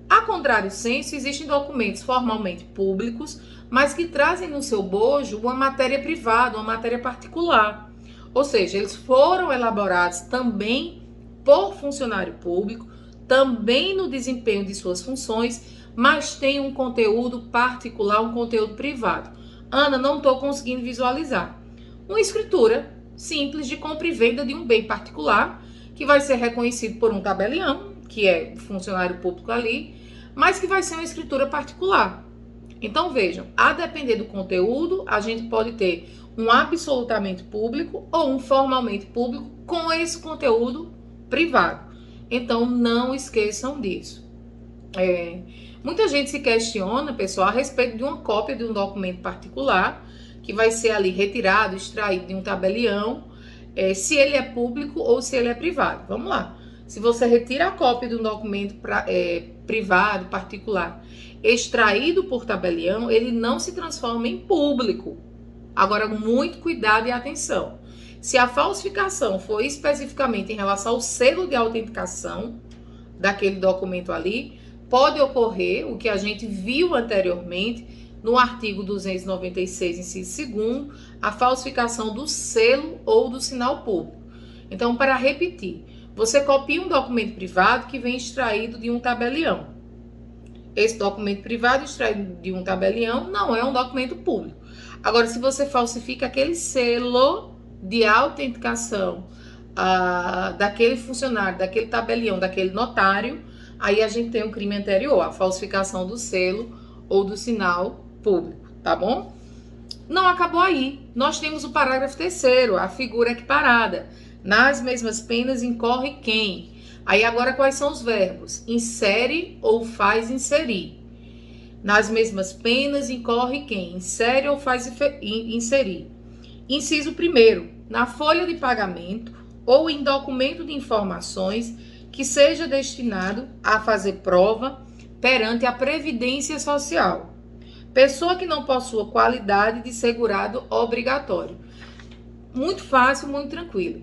A contrário senso, existem documentos formalmente públicos, mas que trazem no seu bojo uma matéria privada, uma matéria particular. Ou seja, eles foram elaborados também por funcionário público, também no desempenho de suas funções, mas tem um conteúdo particular, um conteúdo privado. Ana, não estou conseguindo visualizar. Uma escritura simples de compra e venda de um bem particular, que vai ser reconhecido por um tabelião, que é funcionário público ali, mas que vai ser uma escritura particular. Então vejam, a depender do conteúdo, a gente pode ter um absolutamente público ou um formalmente público com esse conteúdo privado. Então não esqueçam disso. Muita gente se questiona, pessoal, a respeito de uma cópia de um documento particular que vai ser ali retirado, extraído de um tabelião, se ele é público ou se ele é privado. Vamos lá. Se você retira a cópia de um documento privado, particular, extraído por tabelião, ele não se transforma em público. Agora, muito cuidado e atenção. Se a falsificação for especificamente em relação ao selo de autenticação daquele documento ali, pode ocorrer o que a gente viu anteriormente no artigo 296, inciso 2º, a falsificação do selo ou do sinal público. Então, para repetir, você copia um documento privado que vem extraído de um tabelião. Esse documento privado extraído de um tabelião não é um documento público. Agora, se você falsifica aquele selo de autenticação daquele funcionário, daquele tabelião, daquele notário, aí a gente tem um crime anterior, a falsificação do selo ou do sinal público, tá bom? Não acabou aí. Nós temos o parágrafo 3º, a figura equiparada. Nas mesmas penas incorre quem? Aí agora quais são os verbos? Insere ou faz inserir. Nas mesmas penas incorre quem? Insere ou faz inserir. Inciso 1º, na folha de pagamento ou em documento de informações que seja destinado a fazer prova perante a Previdência Social. Pessoa que não possua qualidade de segurado obrigatório. Muito fácil, muito tranquilo.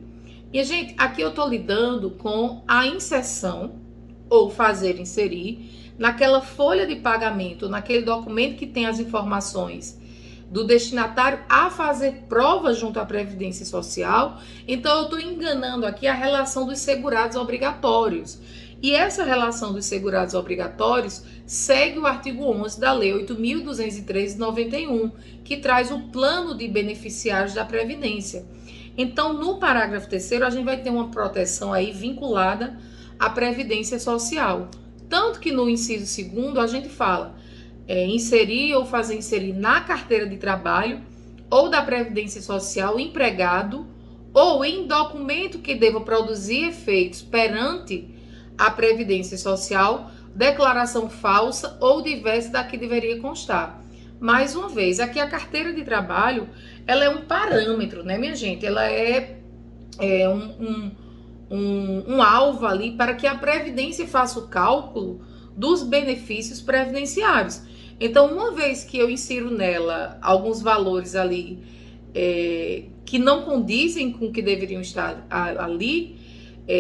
E, gente, aqui eu estou lidando com a inserção ou fazer inserir naquela folha de pagamento, naquele documento que tem as informações do destinatário a fazer prova junto à Previdência Social. Então, eu estou enganando aqui a relação dos segurados obrigatórios. E essa relação dos segurados obrigatórios segue o artigo 11 da Lei 8.203 de 91, que traz o plano de beneficiários da Previdência. Então, no parágrafo 3º, a gente vai ter uma proteção aí vinculada à Previdência Social. Tanto que no inciso 2º, a gente fala inserir ou fazer inserir na carteira de trabalho ou da Previdência Social o empregado ou em documento que deva produzir efeitos perante a Previdência Social, declaração falsa ou diversa da que deveria constar. Mais uma vez, aqui a carteira de trabalho, ela é um parâmetro, né, minha gente? Ela é um alvo ali para que a Previdência faça o cálculo dos benefícios previdenciários. Então, uma vez que eu insiro nela alguns valores ali que não condizem com o que deveriam estar ali,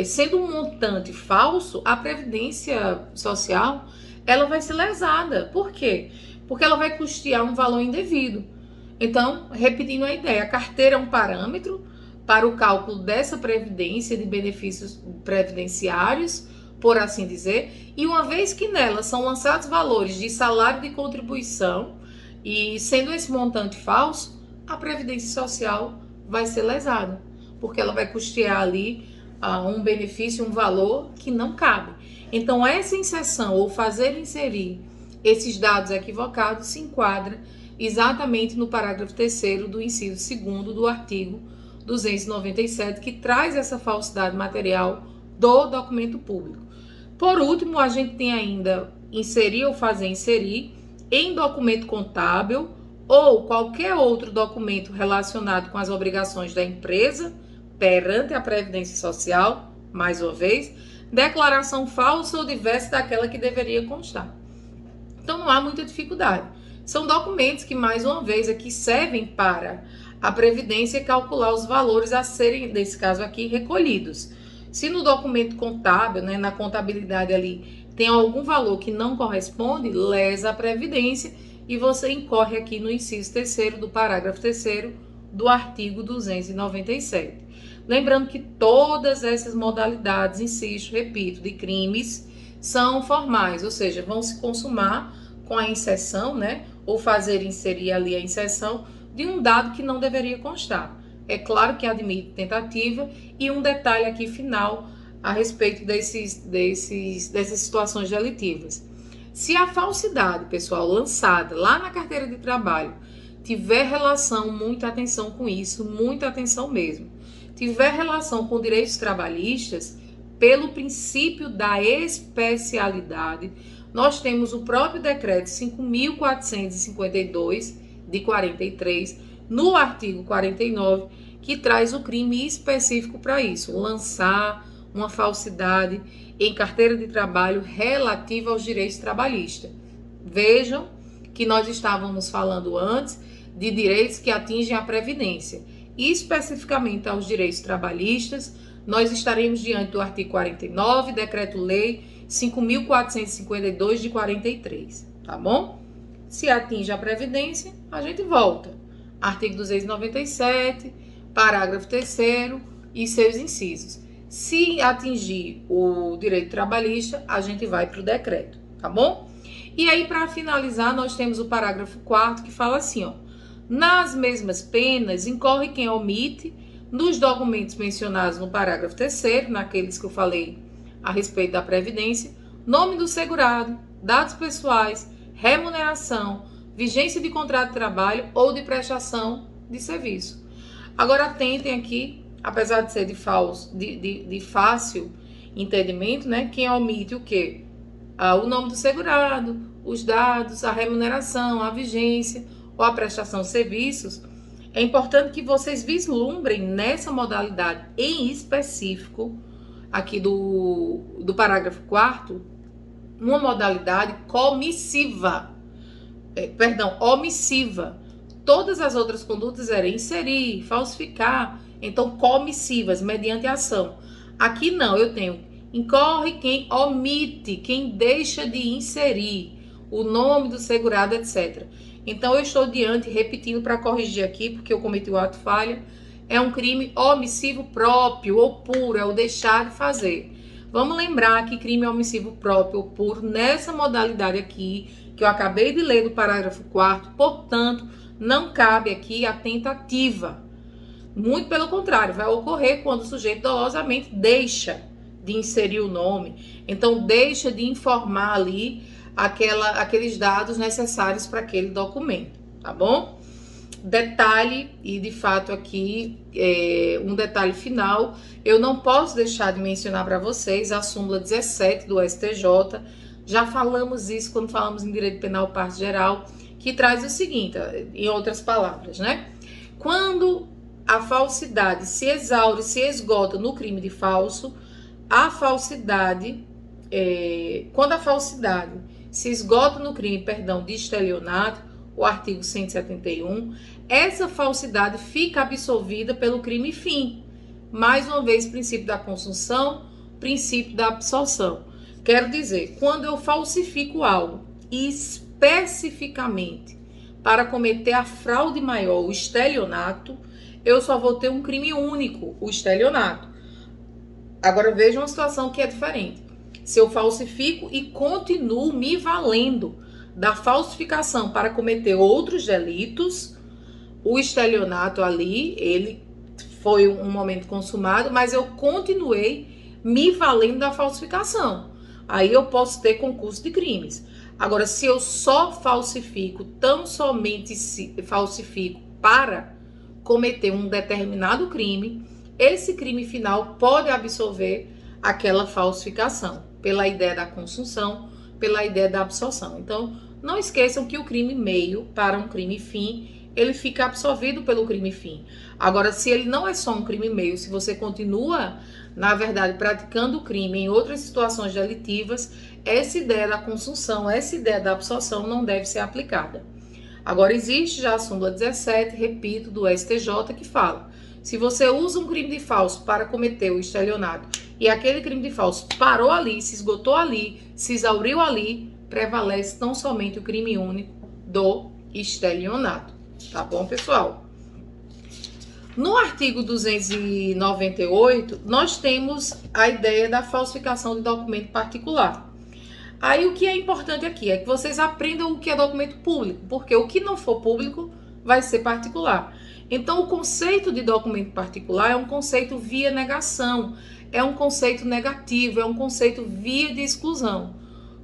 sendo um montante falso, a Previdência Social ela vai ser lesada. Por quê? Porque ela vai custear um valor indevido. Então, repetindo a ideia, a carteira é um parâmetro para o cálculo dessa previdência de benefícios previdenciários, por assim dizer, e uma vez que nela são lançados valores de salário de contribuição, e sendo esse montante falso, a Previdência Social vai ser lesada, porque ela vai custear ali um benefício, um valor que não cabe. Então, essa inserção ou fazer inserir esses dados equivocados se enquadra exatamente no parágrafo 3º do inciso 2º do artigo 297, que traz essa falsidade material do documento público. Por último, a gente tem ainda inserir ou fazer inserir em documento contábil ou qualquer outro documento relacionado com as obrigações da empresa perante a Previdência Social, mais uma vez, declaração falsa ou diversa daquela que deveria constar. Então não há muita dificuldade. São documentos que, mais uma vez, aqui servem para a Previdência calcular os valores a serem, nesse caso aqui, recolhidos. Se no documento contábil, né, na contabilidade ali, tem algum valor que não corresponde, lesa a Previdência e você incorre aqui no inciso 3º do parágrafo 3º do artigo 297. Lembrando que todas essas modalidades, insisto, repito, de crimes são formais, ou seja, vão se consumar com a inserção, né, ou fazer inserir ali a inserção de um dado que não deveria constar. É claro que admite tentativa e um detalhe aqui final a respeito dessas situações delitivas. Se a falsidade, pessoal, lançada lá na carteira de trabalho tiver relação, muita atenção com isso, muita atenção mesmo, tiver relação com direitos trabalhistas, pelo princípio da especialidade, nós temos o próprio decreto 5.452 de 43, no artigo 49, que traz o crime específico para isso, lançar uma falsidade em carteira de trabalho relativa aos direitos trabalhistas. Vejam que nós estávamos falando antes de direitos que atingem a Previdência, e especificamente aos direitos trabalhistas, nós estaremos diante do artigo 49, Decreto-Lei 5.452 de 43, tá bom? Se atinge a Previdência, a gente volta. Artigo 297, parágrafo 3º e seus incisos. Se atingir o direito trabalhista, a gente vai para o decreto, tá bom? E aí, para finalizar, nós temos o parágrafo 4º que fala assim, ó. Nas mesmas penas, incorre quem omite, nos documentos mencionados no parágrafo 3º, naqueles que eu falei a respeito da Previdência, nome do segurado, dados pessoais, remuneração, vigência de contrato de trabalho ou de prestação de serviço. Agora, atentem aqui, apesar de ser de fácil entendimento, né? Quem omite o quê? O nome do segurado, os dados, a remuneração, a vigência ou a prestação de serviços. É importante que vocês vislumbrem nessa modalidade em específico, aqui do parágrafo 4º, uma modalidade omissiva. Todas as outras condutas eram inserir, falsificar, então comissivas, mediante ação. Aqui não, eu tenho incorre quem omite, quem deixa de inserir o nome do segurado, etc. Então eu estou diante, repetindo para corrigir aqui, porque eu cometi o ato falha, é um crime omissivo próprio ou puro, é o deixar de fazer. Vamos lembrar que crime omissivo próprio ou puro, nessa modalidade aqui, que eu acabei de ler do parágrafo 4º, portanto, não cabe aqui a tentativa. Muito pelo contrário, vai ocorrer quando o sujeito dolosamente deixa de inserir o nome, então deixa de informar ali aqueles dados necessários para aquele documento, tá bom? detalhe, e de fato aqui um detalhe final, eu não posso deixar de mencionar para vocês a súmula 17 do STJ. Já falamos isso quando falamos em direito penal parte geral, que traz o seguinte, em outras palavras, né? Quando a falsidade se exaure, se esgota no crime de falso, quando a falsidade se esgota no crime, de estelionato, o artigo 171, essa falsidade fica absolvida pelo crime fim. Mais uma vez, princípio da consunção, princípio da absolção. Quero dizer, quando eu falsifico algo especificamente para cometer a fraude maior, o estelionato, eu só vou ter um crime único, o estelionato. Agora veja uma situação que é diferente. Se eu falsifico e continuo me valendo da falsificação para cometer outros delitos, o estelionato ali, ele foi um momento consumado, mas eu continuei me valendo da falsificação. Aí eu posso ter concurso de crimes. Agora, se eu só falsifico, tão somente falsifico para cometer um determinado crime, esse crime final pode absolver aquela falsificação, pela ideia da consunção, pela ideia da absolção. Então, não esqueçam que o crime meio para um crime fim, ele fica absolvido pelo crime fim. Agora, se ele não é só um crime meio, se você continua, na verdade, praticando o crime em outras situações delitivas, essa ideia da consunção, essa ideia da absolção não deve ser aplicada. Agora, existe já a súmula 17, repito, do STJ, que fala: se você usa um crime de falso para cometer o estelionato e aquele crime de falso parou ali, se esgotou ali, se exauriu ali, prevalece tão somente o crime único do estelionato. Tá bom, pessoal? No artigo 298, nós temos a ideia da falsificação de documento particular. Aí o que é importante aqui é que vocês aprendam o que é documento público, porque o que não for público vai ser particular. Então, o conceito de documento particular é um conceito via negação, é um conceito negativo, é um conceito via de exclusão.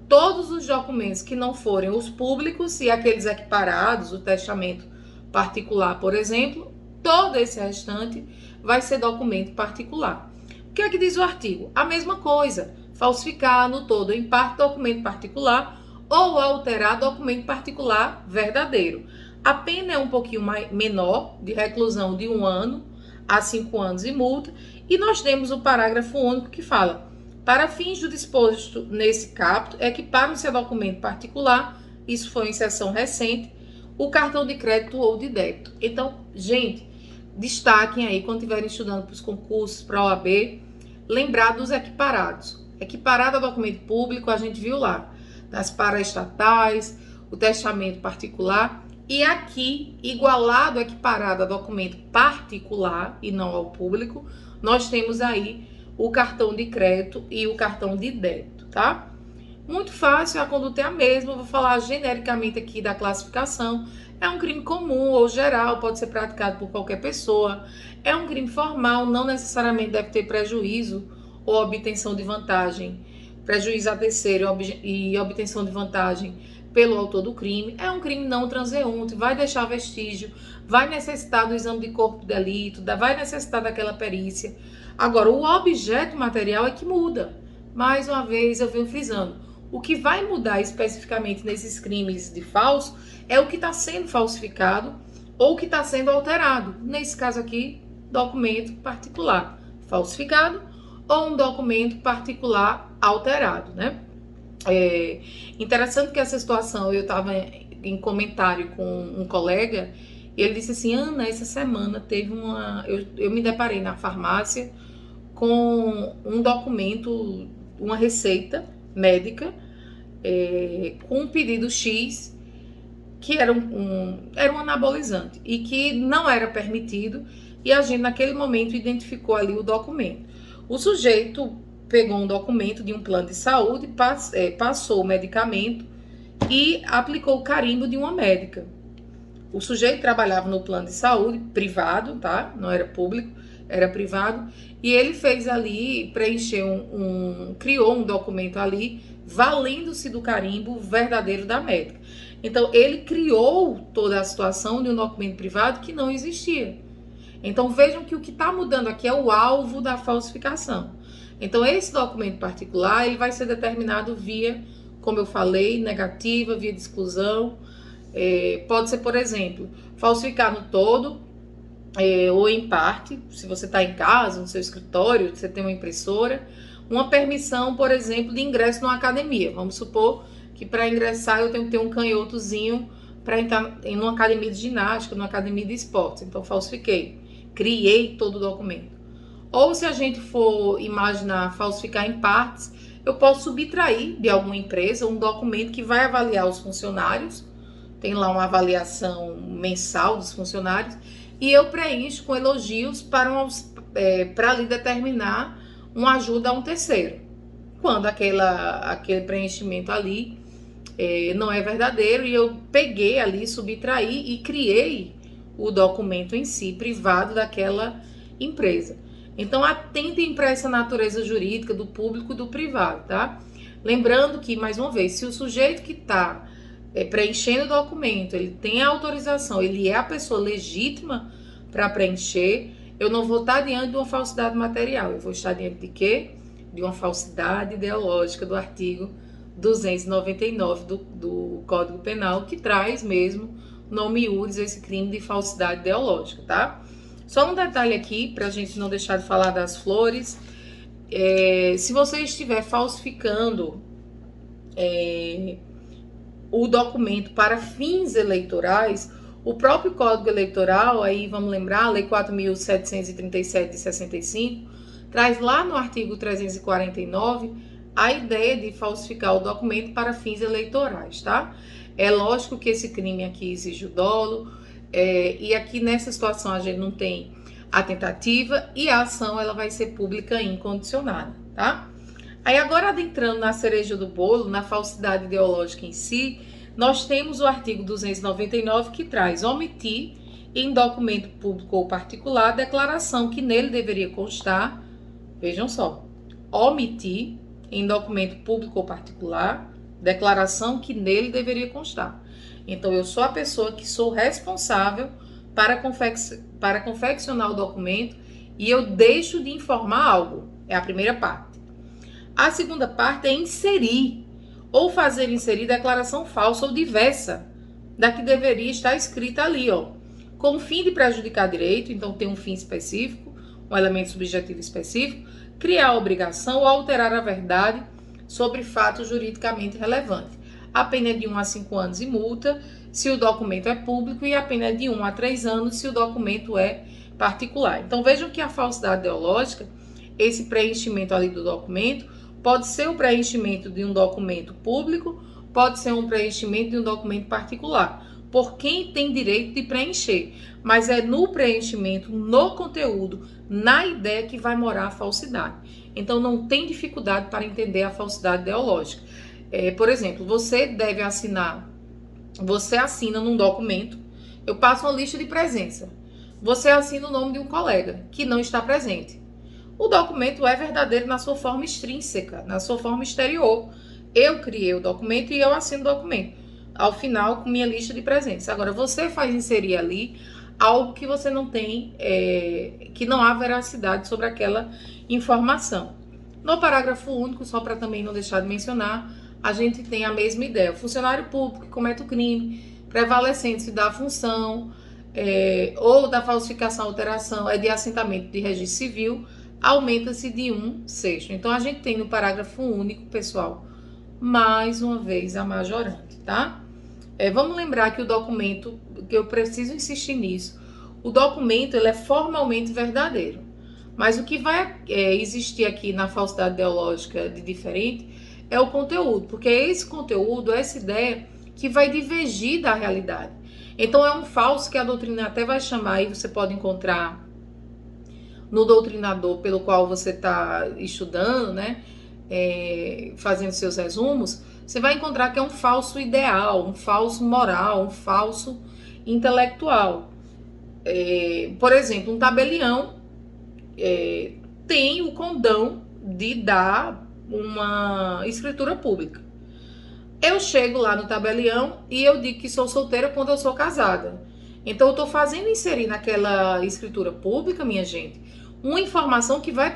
Todos os documentos que não forem os públicos e aqueles equiparados, o testamento particular, por exemplo, todo esse restante vai ser documento particular. O que é que diz o artigo? A mesma coisa, falsificar no todo ou em parte documento particular ou alterar documento particular verdadeiro. A pena é um pouquinho menor, de reclusão de 1 ano a 5 anos e multa. E nós temos o parágrafo único que fala: para fins do disposto nesse caput, equiparam-se a documento particular, isso foi em sessão recente, o cartão de crédito ou de débito. Então, gente, destaquem aí quando estiverem estudando para os concursos, para a OAB, lembrar dos equiparados. Equiparado a documento público, a gente viu lá, das paraestatais, o testamento particular. E aqui, igualado, equiparado a documento particular e não ao público, nós temos aí o cartão de crédito e o cartão de débito, tá? Muito fácil, a conduta é a mesma, vou falar genericamente aqui da classificação. É um crime comum ou geral, pode ser praticado por qualquer pessoa. É um crime formal, não necessariamente deve ter prejuízo ou obtenção de vantagem, prejuízo a terceiro e obtenção de vantagem pelo autor do crime. É um crime não transeunte, vai deixar vestígio, vai necessitar do exame de corpo de delito, vai necessitar daquela perícia. Agora, o objeto material é que muda. Mais uma vez, eu venho frisando, o que vai mudar especificamente nesses crimes de falso é o que está sendo falsificado ou o que está sendo alterado. Nesse caso aqui, documento particular falsificado ou um documento particular alterado, né? Interessante que essa situação, eu estava em comentário com um colega e ele disse assim: Ana, essa semana teve eu me deparei na farmácia com um documento, uma receita médica com um pedido X que era era um anabolizante e que não era permitido, e a gente naquele momento identificou ali o documento. O sujeito pegou um documento de um plano de saúde, passou o medicamento e aplicou o carimbo de uma médica. O sujeito trabalhava no plano de saúde privado, tá? Não era público, era privado. E ele fez ali, preencheu criou um documento ali, valendo-se do carimbo verdadeiro da médica. Então, ele criou toda a situação de um documento privado que não existia. Então, vejam que o que está mudando aqui é o alvo da falsificação. Então, esse documento particular, ele vai ser determinado via, como eu falei, negativa, via de exclusão. Pode ser, por exemplo, falsificar no todo ou em parte, se você está em casa, no seu escritório, você tem uma impressora, uma permissão, por exemplo, de ingresso numa academia. Vamos supor que para ingressar eu tenho que ter um canhotozinho para entrar em uma academia de ginástica, numa academia de esportes. Então, falsifiquei, criei todo o documento. Ou se a gente for imaginar falsificar em partes, eu posso subtrair de alguma empresa um documento que vai avaliar os funcionários, tem lá uma avaliação mensal dos funcionários, e eu preencho com elogios para ali determinar uma ajuda a um terceiro. Quando aquele preenchimento ali não é verdadeiro, e eu peguei ali, subtraí e criei o documento em si, privado daquela empresa. Então, atentem para essa natureza jurídica do público e do privado, tá? Lembrando que, mais uma vez, se o sujeito que está preenchendo o documento, ele tem a autorização, ele é a pessoa legítima para preencher, eu não vou estar diante de uma falsidade material, eu vou estar diante de quê? De uma falsidade ideológica do artigo 299 do Código Penal, que traz mesmo nome iuris esse crime de falsidade ideológica, tá? Só um detalhe aqui, para a gente não deixar de falar das flores. Se você estiver falsificando o documento para fins eleitorais, o próprio Código Eleitoral, aí vamos lembrar, a Lei 4.737 de 65, traz lá no artigo 349 a ideia de falsificar o documento para fins eleitorais, tá? É lógico que esse crime aqui exige o dolo, e aqui nessa situação a gente não tem a tentativa e a ação ela vai ser pública e incondicionada, tá? Aí agora adentrando na cereja do bolo, na falsidade ideológica em si, nós temos o artigo 299 que traz omitir em documento público ou particular a declaração que nele deveria constar, vejam só, omitir em documento público ou particular, declaração que nele deveria constar. Então, eu sou a pessoa que sou responsável para confeccionar o documento e eu deixo de informar algo. É a primeira parte. A segunda parte é inserir ou fazer inserir declaração falsa ou diversa da que deveria estar escrita ali, ó, com o fim de prejudicar direito, então tem um fim específico, um elemento subjetivo específico, criar obrigação ou alterar a verdade sobre fato juridicamente relevante. A pena é de 1 a 5 anos e multa se o documento é público e a pena é de 1 a 3 anos se o documento é particular. Então vejam que a falsidade ideológica, esse preenchimento ali do documento, pode ser o preenchimento de um documento público, pode ser um preenchimento de um documento particular, por quem tem direito de preencher, mas é no preenchimento, no conteúdo, na ideia que vai morar a falsidade. Então não tem dificuldade para entender a falsidade ideológica. Por exemplo, você deve assinar, você assina num documento, eu passo uma lista de presença, você assina o nome de um colega que não está presente. O documento é verdadeiro na sua forma extrínseca, na sua forma exterior. Eu criei o documento e eu assino o documento, ao final com minha lista de presença. Agora, você faz inserir ali algo que você não tem, que não há veracidade sobre aquela informação. No parágrafo único, só para também não deixar de mencionar, a gente tem a mesma ideia. O funcionário público que comete o crime, prevalecendo-se da função ou da falsificação, alteração, de assentamento de registro civil, aumenta-se de 1/6. Então, a gente tem no parágrafo único, pessoal, mais uma vez a majorante, tá? Vamos lembrar que o documento, que eu preciso insistir nisso, o documento ele é formalmente verdadeiro. Mas o que vai existir aqui na falsidade ideológica de diferente é o conteúdo, porque é esse conteúdo, essa ideia que vai divergir da realidade. Então, é um falso que a doutrina até vai chamar, e você pode encontrar no doutrinador pelo qual você está estudando, né, fazendo seus resumos, você vai encontrar que é um falso ideal, um falso moral, um falso intelectual. Por exemplo, um tabelião tem o condão de dar uma escritura pública. Eu chego lá no tabelião e eu digo que sou solteira quando eu sou casada. Então eu estou fazendo inserir naquela escritura pública, minha gente, uma informação que vai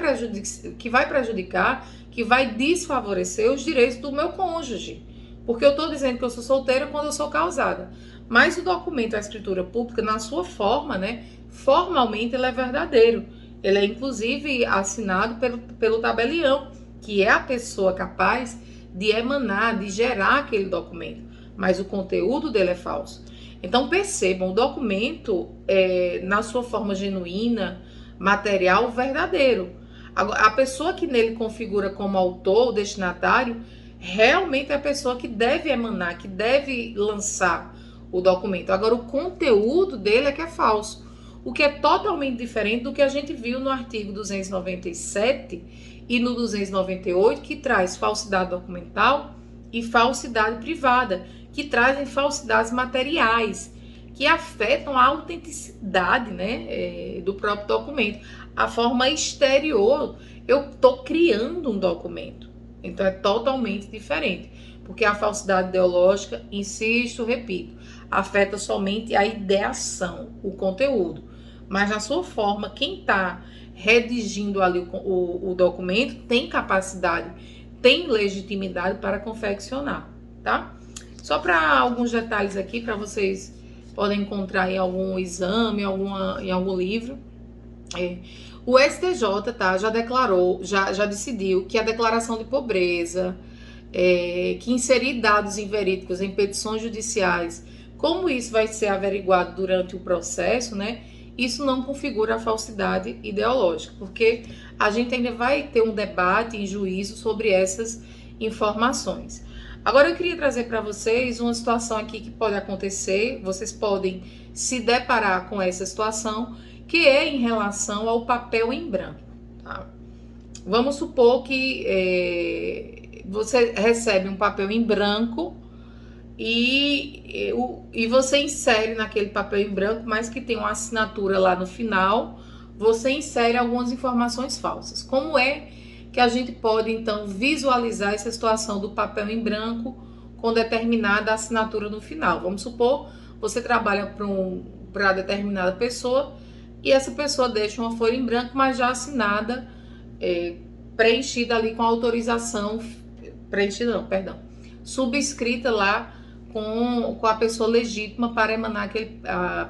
desfavorecer os direitos do meu cônjuge. Porque eu estou dizendo que eu sou solteira quando eu sou casada. Mas o documento, a escritura pública, na sua forma, né, formalmente ele é verdadeiro. Ele é inclusive assinado pelo tabelião, que é a pessoa capaz de emanar, de gerar aquele documento. Mas o conteúdo dele é falso. Então percebam, o documento é, na sua forma genuína, material, verdadeiro. A pessoa que nele configura como autor, o destinatário, realmente é a pessoa que deve emanar, que deve lançar o documento. Agora, o conteúdo dele é que é falso, o que é totalmente diferente do que a gente viu no artigo 297 e no 298, que traz falsidade documental e falsidade privada, que trazem falsidades materiais, que afetam a autenticidade, né, do próprio documento. A forma exterior, eu estou criando um documento. Então é totalmente diferente. Porque a falsidade ideológica, insisto, repito, afeta somente a ideação, o conteúdo. Mas na sua forma, quem está redigindo ali o documento tem capacidade, tem legitimidade para confeccionar, tá? Só para alguns detalhes aqui, para vocês podem encontrar em algum exame, em algum livro. O STJ, tá, já declarou, já decidiu que a declaração de pobreza, que inserir dados inverídicos em petições judiciais, como isso vai ser averiguado durante o processo, né? Isso não configura a falsidade ideológica, porque a gente ainda vai ter um debate em juízo sobre essas informações. Agora eu queria trazer para vocês uma situação aqui que pode acontecer, vocês podem se deparar com essa situação, que é em relação ao papel em branco. Tá? Vamos supor que você recebe um papel em branco e você insere naquele papel em branco, mas que tem uma assinatura lá no final, você insere algumas informações falsas. Como é que a gente pode, então, visualizar essa situação do papel em branco com determinada assinatura no final? Vamos supor, você trabalha para determinada pessoa e essa pessoa deixa uma folha em branco, mas já assinada, preenchida ali com autorização, subscrita lá com a pessoa legítima para emanar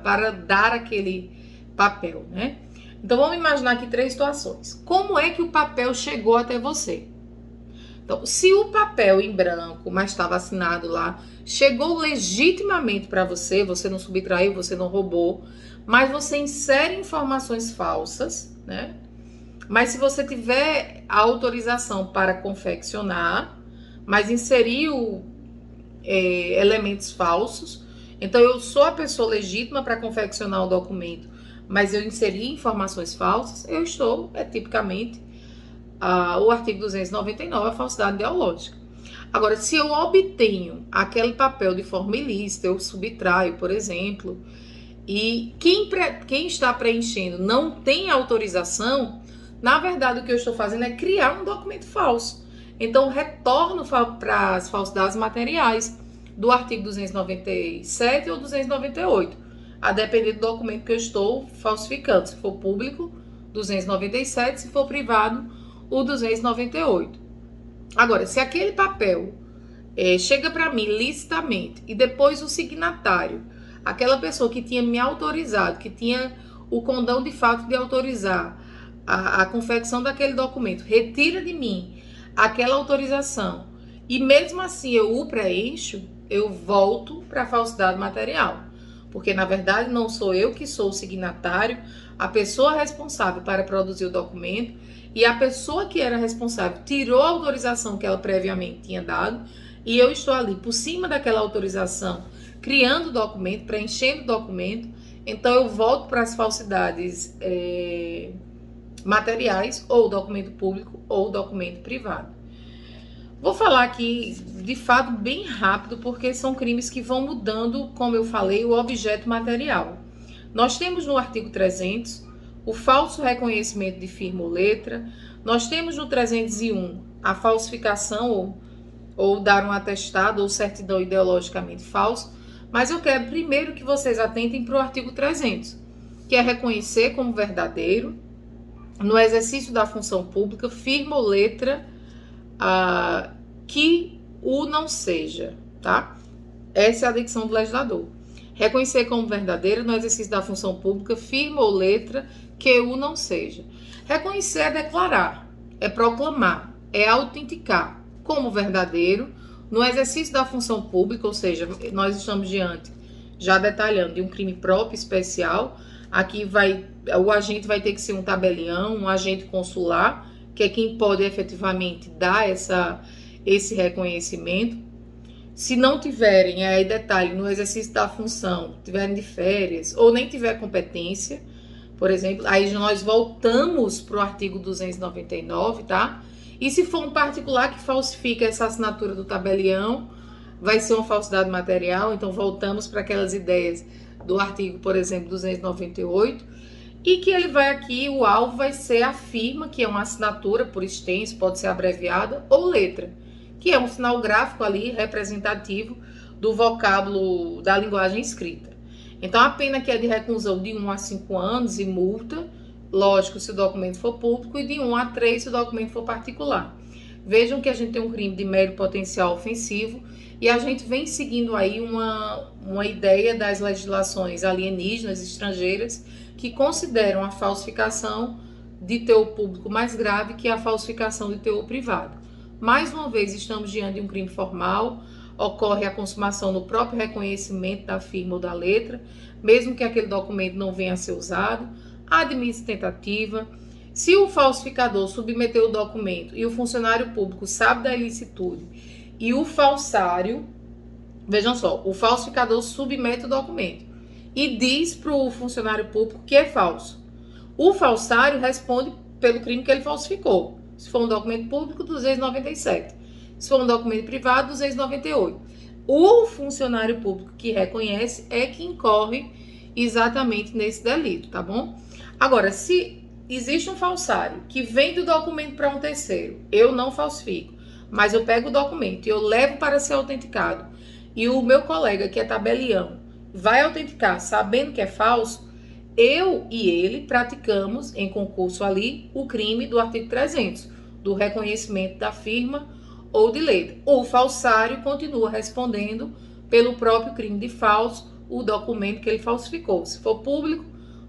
para dar aquele papel, né? Então vamos imaginar aqui 3 situações. Como é que o papel chegou até você? Então, se o papel em branco, mas estava assinado lá, chegou legitimamente para você, você não subtraiu, você não roubou, mas você insere informações falsas, né? Mas se você tiver a autorização para confeccionar, mas inseriu elementos falsos, então eu sou a pessoa legítima para confeccionar o documento, mas eu inseri informações falsas, eu estou, tipicamente, o artigo 299, a falsidade ideológica. Agora, se eu obtenho aquele papel de forma ilícita, eu subtraio, por exemplo, e quem está preenchendo não tem autorização, na verdade o que eu estou fazendo é criar um documento falso. Então, retorno para as falsidades materiais do artigo 297 ou 298, a depender do documento que eu estou falsificando. Se for público, 297, se for privado, o 298. Agora, se aquele papel chega para mim licitamente e depois o signatário, aquela pessoa que tinha me autorizado, que tinha o condão de fato de autorizar a confecção daquele documento, retira de mim aquela autorização e mesmo assim eu o preencho, eu volto para a falsidade material. Porque, na verdade, não sou eu que sou o signatário, a pessoa responsável para produzir o documento e a pessoa que era responsável tirou a autorização que ela previamente tinha dado e eu estou ali por cima daquela autorização, criando o documento, preenchendo o documento, então eu volto para as falsidades materiais, ou documento público ou documento privado. Vou falar aqui, de fato, bem rápido, porque são crimes que vão mudando, como eu falei, o objeto material. Nós temos no artigo 300 o falso reconhecimento de firma ou letra. Nós temos no 301 a falsificação ou ou dar um atestado ou certidão ideologicamente falso, mas eu quero primeiro que vocês atentem para o artigo 300, que é reconhecer como verdadeiro, no exercício da função pública, firma ou letra que o não seja, tá? Essa é a dicção do legislador. Reconhecer como verdadeiro no exercício da função pública, firma ou letra que o não seja. Reconhecer é declarar, é proclamar, é autenticar como verdadeiro no exercício da função pública, ou seja, nós estamos diante, já detalhando, de um crime próprio especial. Aqui o agente vai ter que ser um tabelião, um agente consular, que é quem pode efetivamente dar esse reconhecimento. Se não tiverem, aí detalhe, no exercício da função, tiverem de férias ou nem tiver competência, por exemplo, aí nós voltamos para o artigo 299, tá? E se for um particular que falsifica essa assinatura do tabelião, vai ser uma falsidade material, então voltamos para aquelas ideias do artigo, por exemplo, 298, e que ele vai aqui, o alvo vai ser a firma, que é uma assinatura por extenso, pode ser abreviada, ou letra, que é um sinal gráfico ali representativo do vocábulo da linguagem escrita. Então, a pena que é de reclusão de 1 a 5 anos e multa, lógico, se o documento for público, e de 1 a 3 se o documento for particular. Vejam que a gente tem um crime de mero potencial ofensivo e a gente vem seguindo aí uma ideia das legislações alienígenas estrangeiras que consideram a falsificação de teor público mais grave que a falsificação de teor privado. Mais uma vez, estamos diante de um crime formal, ocorre a consumação no próprio reconhecimento da firma ou da letra, mesmo que aquele documento não venha a ser usado, admite tentativa. Se o falsificador submeteu o documento e o funcionário público sabe da ilicitude e o falsário, vejam só, o falsificador submete o documento e diz para o funcionário público que é falso. O falsário responde pelo crime que ele falsificou. Se for um documento público, 297. Se for um documento privado, 298. O funcionário público que reconhece é que incorre exatamente nesse delito, tá bom? Agora, se existe um falsário que vende o documento para um terceiro, eu não falsifico, mas eu pego o documento e eu levo para ser autenticado, e o meu colega, que é tabelião, vai autenticar sabendo que é falso, eu e ele praticamos em concurso ali o crime do artigo 300, do reconhecimento da firma ou de letra. O falsário continua respondendo pelo próprio crime de falso, o documento que ele falsificou. Se for público,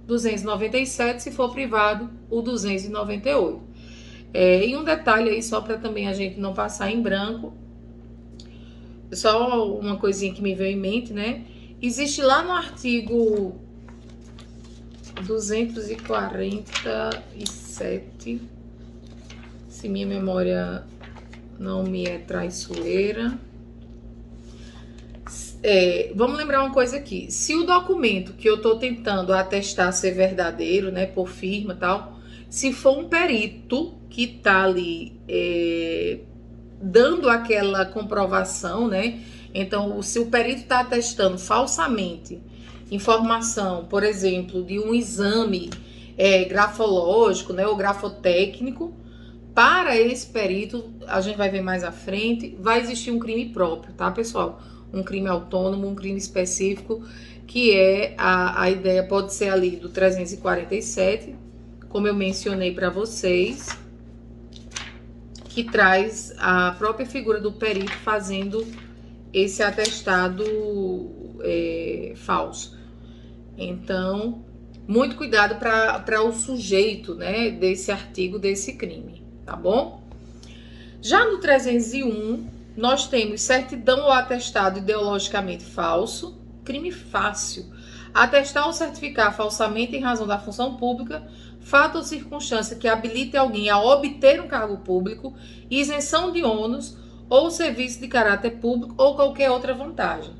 297, se for privado, o 298. E um detalhe aí, só para também a gente não passar em branco, só uma coisinha que me veio em mente, né? Existe lá no artigo 247, se minha memória não me é traiçoeira. Vamos lembrar uma coisa aqui. Se o documento que eu estou tentando atestar ser verdadeiro, né, por firma e tal, se for um perito que está ali dando aquela comprovação, né? Então, se o perito está atestando falsamente informação, por exemplo, de um exame grafológico, né, ou grafotécnico, para esse perito, a gente vai ver mais à frente, vai existir um crime próprio, tá, pessoal? Um crime autônomo, um crime específico, que a ideia pode ser ali do 347, como eu mencionei para vocês, que traz a própria figura do perito fazendo esse atestado falso. Então, muito cuidado para o sujeito, né, desse artigo, desse crime, tá bom? Já no 301, nós temos certidão ou atestado ideologicamente falso, crime fácil. Atestar ou certificar falsamente em razão da função pública, fato ou circunstância que habilite alguém a obter um cargo público, isenção de ônus ou serviço de caráter público ou qualquer outra vantagem.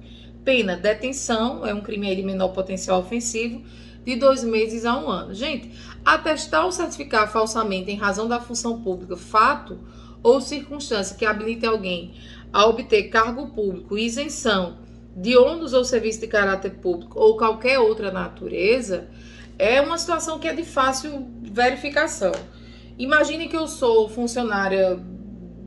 Pena, detenção, é um crime de menor potencial ofensivo, de 2 meses a 1 ano. Gente, atestar ou certificar falsamente em razão da função pública, fato ou circunstância que habilite alguém a obter cargo público, isenção de ônus ou serviço de caráter público ou qualquer outra natureza, é uma situação que é de fácil verificação. Imagine que eu sou funcionária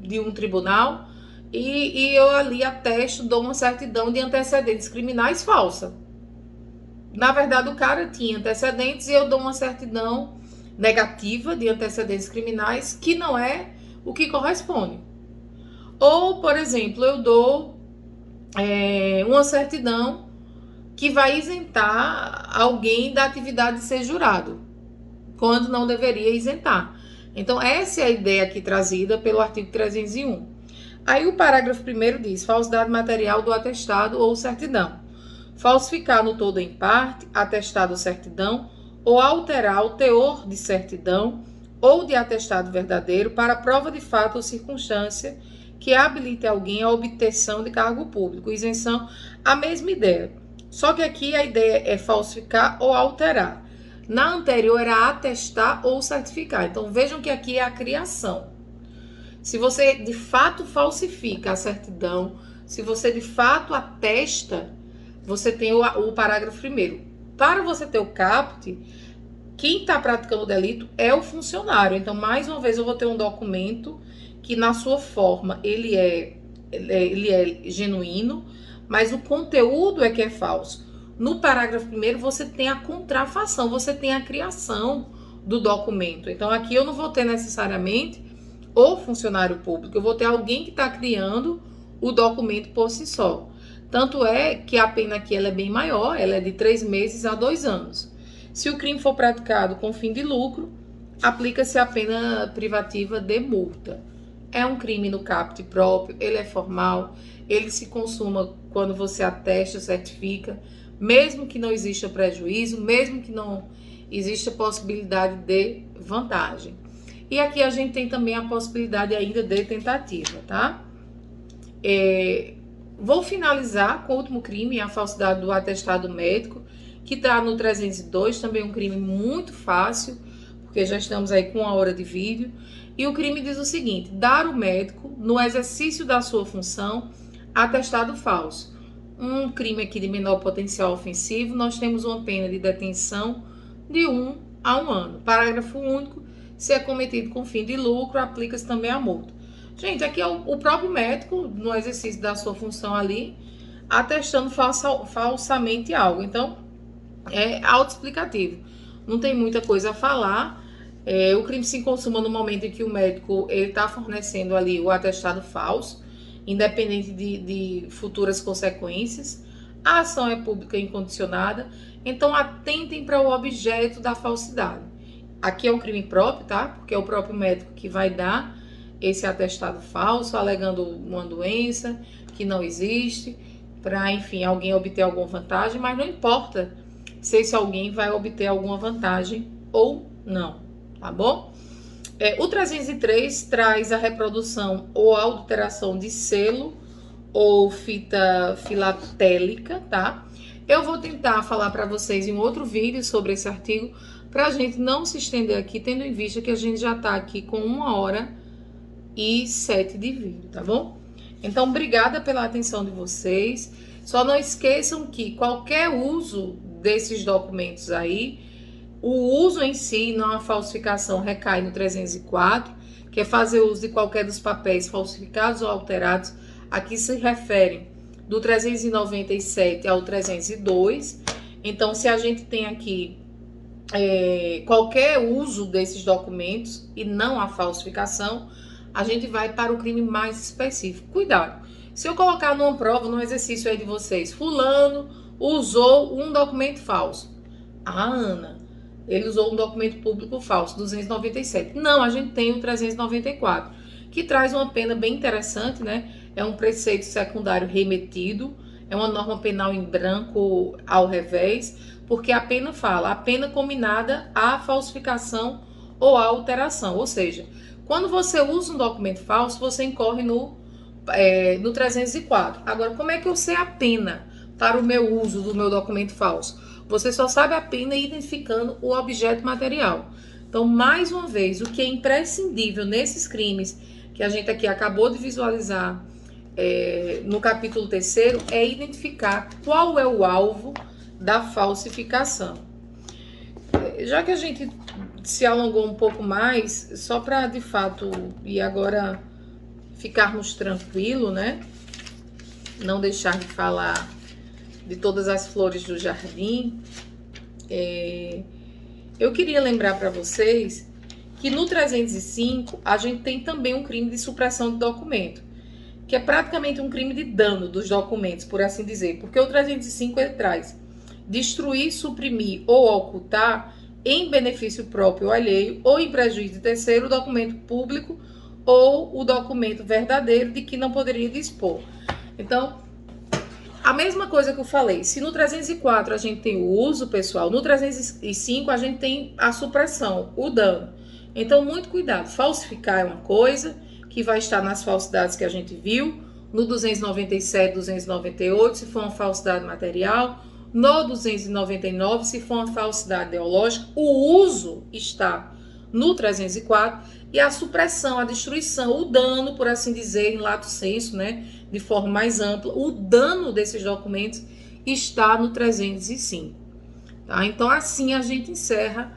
de um tribunal e eu ali atesto, dou uma certidão de antecedentes criminais falsa. Na verdade, o cara tinha antecedentes e eu dou uma certidão negativa de antecedentes criminais que não é o que corresponde. Ou, por exemplo, eu dou uma certidão que vai isentar alguém da atividade de ser jurado, quando não deveria isentar. Então, essa é a ideia aqui trazida pelo artigo 301. Aí o parágrafo 1º diz: falsidade material do atestado ou certidão. Falsificar no todo ou em parte, atestado ou certidão, ou alterar o teor de certidão ou de atestado verdadeiro para prova de fato ou circunstância que habilite alguém à obtenção de cargo público. Isenção, a mesma ideia. Só que aqui a ideia é falsificar ou alterar. Na anterior era atestar ou certificar. Então vejam que aqui é a criação. Se você de fato falsifica a certidão, se você de fato atesta, você tem o parágrafo 1º. Para você ter o caput, quem está praticando o delito é o funcionário. Então, mais uma vez, eu vou ter um documento que, na sua forma, ele é genuíno, mas o conteúdo é que é falso. No parágrafo 1º, você tem a contrafação, você tem a criação do documento. Então, aqui eu não vou ter necessariamente o funcionário público, eu vou ter alguém que está criando o documento por si só. Tanto é que a pena aqui ela é bem maior, ela é de 3 meses a 2 anos. Se o crime for praticado com fim de lucro, aplica-se a pena privativa de multa. É um crime no caput próprio, ele é formal, ele se consuma quando você atesta, certifica, mesmo que não exista prejuízo, mesmo que não exista possibilidade de vantagem. E aqui a gente tem também a possibilidade ainda de tentativa, tá? Vou finalizar com o último crime, a falsidade do atestado médico, que está no 302, também um crime muito fácil, porque já estamos aí com 1 hora de vídeo. E o crime diz o seguinte: dar ao médico, no exercício da sua função, atestado falso. Um crime aqui de menor potencial ofensivo, nós temos uma pena de detenção de 1 a 1 ano. Parágrafo único: se é cometido com fim de lucro, aplica-se também a multa. Gente, aqui é o próprio médico, no exercício da sua função ali, atestando falsamente algo. Então, é autoexplicativo. Não tem muita coisa a falar. O crime se consuma no momento em que o médico está fornecendo ali o atestado falso, independente de futuras consequências. A ação é pública e incondicionada. Então, atentem para o objeto da falsidade. Aqui é um crime próprio, tá? Porque é o próprio médico que vai dar esse atestado falso, alegando uma doença que não existe, para, enfim, alguém obter alguma vantagem, mas não importa se esse alguém vai obter alguma vantagem ou não, tá bom? O 303 traz a reprodução ou alteração de selo ou fita filatélica, tá? Eu vou tentar falar para vocês em outro vídeo sobre esse artigo, para a gente não se estender aqui, tendo em vista que a gente já está aqui com 1 hora e 7 de vídeo, tá bom? Então, obrigada pela atenção de vocês. Só não esqueçam que qualquer uso desses documentos aí, o uso em si, não a falsificação, recai no 304, que é fazer uso de qualquer dos papéis falsificados ou alterados. Aqui se refere do 397 ao 302. Então, se a gente tem aqui qualquer uso desses documentos e não a falsificação, a gente vai para o crime mais específico. Cuidado, se eu colocar numa prova, num exercício aí de vocês, fulano usou um documento falso. Ana, ele usou um documento público falso, 297. Não, a gente tem o 394, que traz uma pena bem interessante, né? É um preceito secundário remetido, é uma norma penal em branco ao revés, porque a pena fala, a pena combinada à falsificação ou à alteração, ou seja, quando você usa um documento falso, você incorre no 304. Agora, como é que eu sei a pena para o meu uso do meu documento falso? Você só sabe a pena identificando o objeto material. Então, mais uma vez, o que é imprescindível nesses crimes que a gente aqui acabou de visualizar no capítulo 3º é identificar qual é o alvo da falsificação. Já que a gente se alongou um pouco mais, só para de fato, e agora ficarmos tranquilos, né? Não deixar de falar de todas as flores do jardim. Eu queria lembrar para vocês que no 305 a gente tem também um crime de supressão de documento, que é praticamente um crime de dano dos documentos, por assim dizer, porque o 305 ele traz destruir, suprimir ou ocultar em benefício próprio ou alheio ou em prejuízo de terceiro o documento público ou o documento verdadeiro de que não poderia dispor. Então, a mesma coisa que eu falei, se no 304 a gente tem o uso, pessoal, no 305 a gente tem a supressão, o dano. Então, muito cuidado. Falsificar é uma coisa que vai estar nas falsidades que a gente viu, no 297, 298, se for uma falsidade material, no 299, se for uma falsidade ideológica. O uso está no 304 e a supressão, a destruição, o dano, por assim dizer, em lato sensu, né, de forma mais ampla, o dano desses documentos está no 305. Tá? Então, assim a gente encerra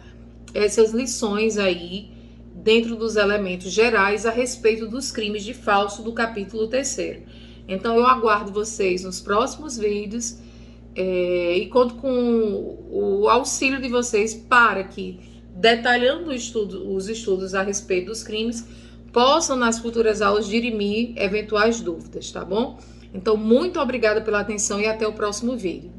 essas lições aí, dentro dos elementos gerais a respeito dos crimes de falso do capítulo 3º. Então, eu aguardo vocês nos próximos vídeos e conto com o auxílio de vocês para que, detalhando os estudos a respeito dos crimes, possam nas futuras aulas dirimir eventuais dúvidas, tá bom? Então, muito obrigada pela atenção e até o próximo vídeo.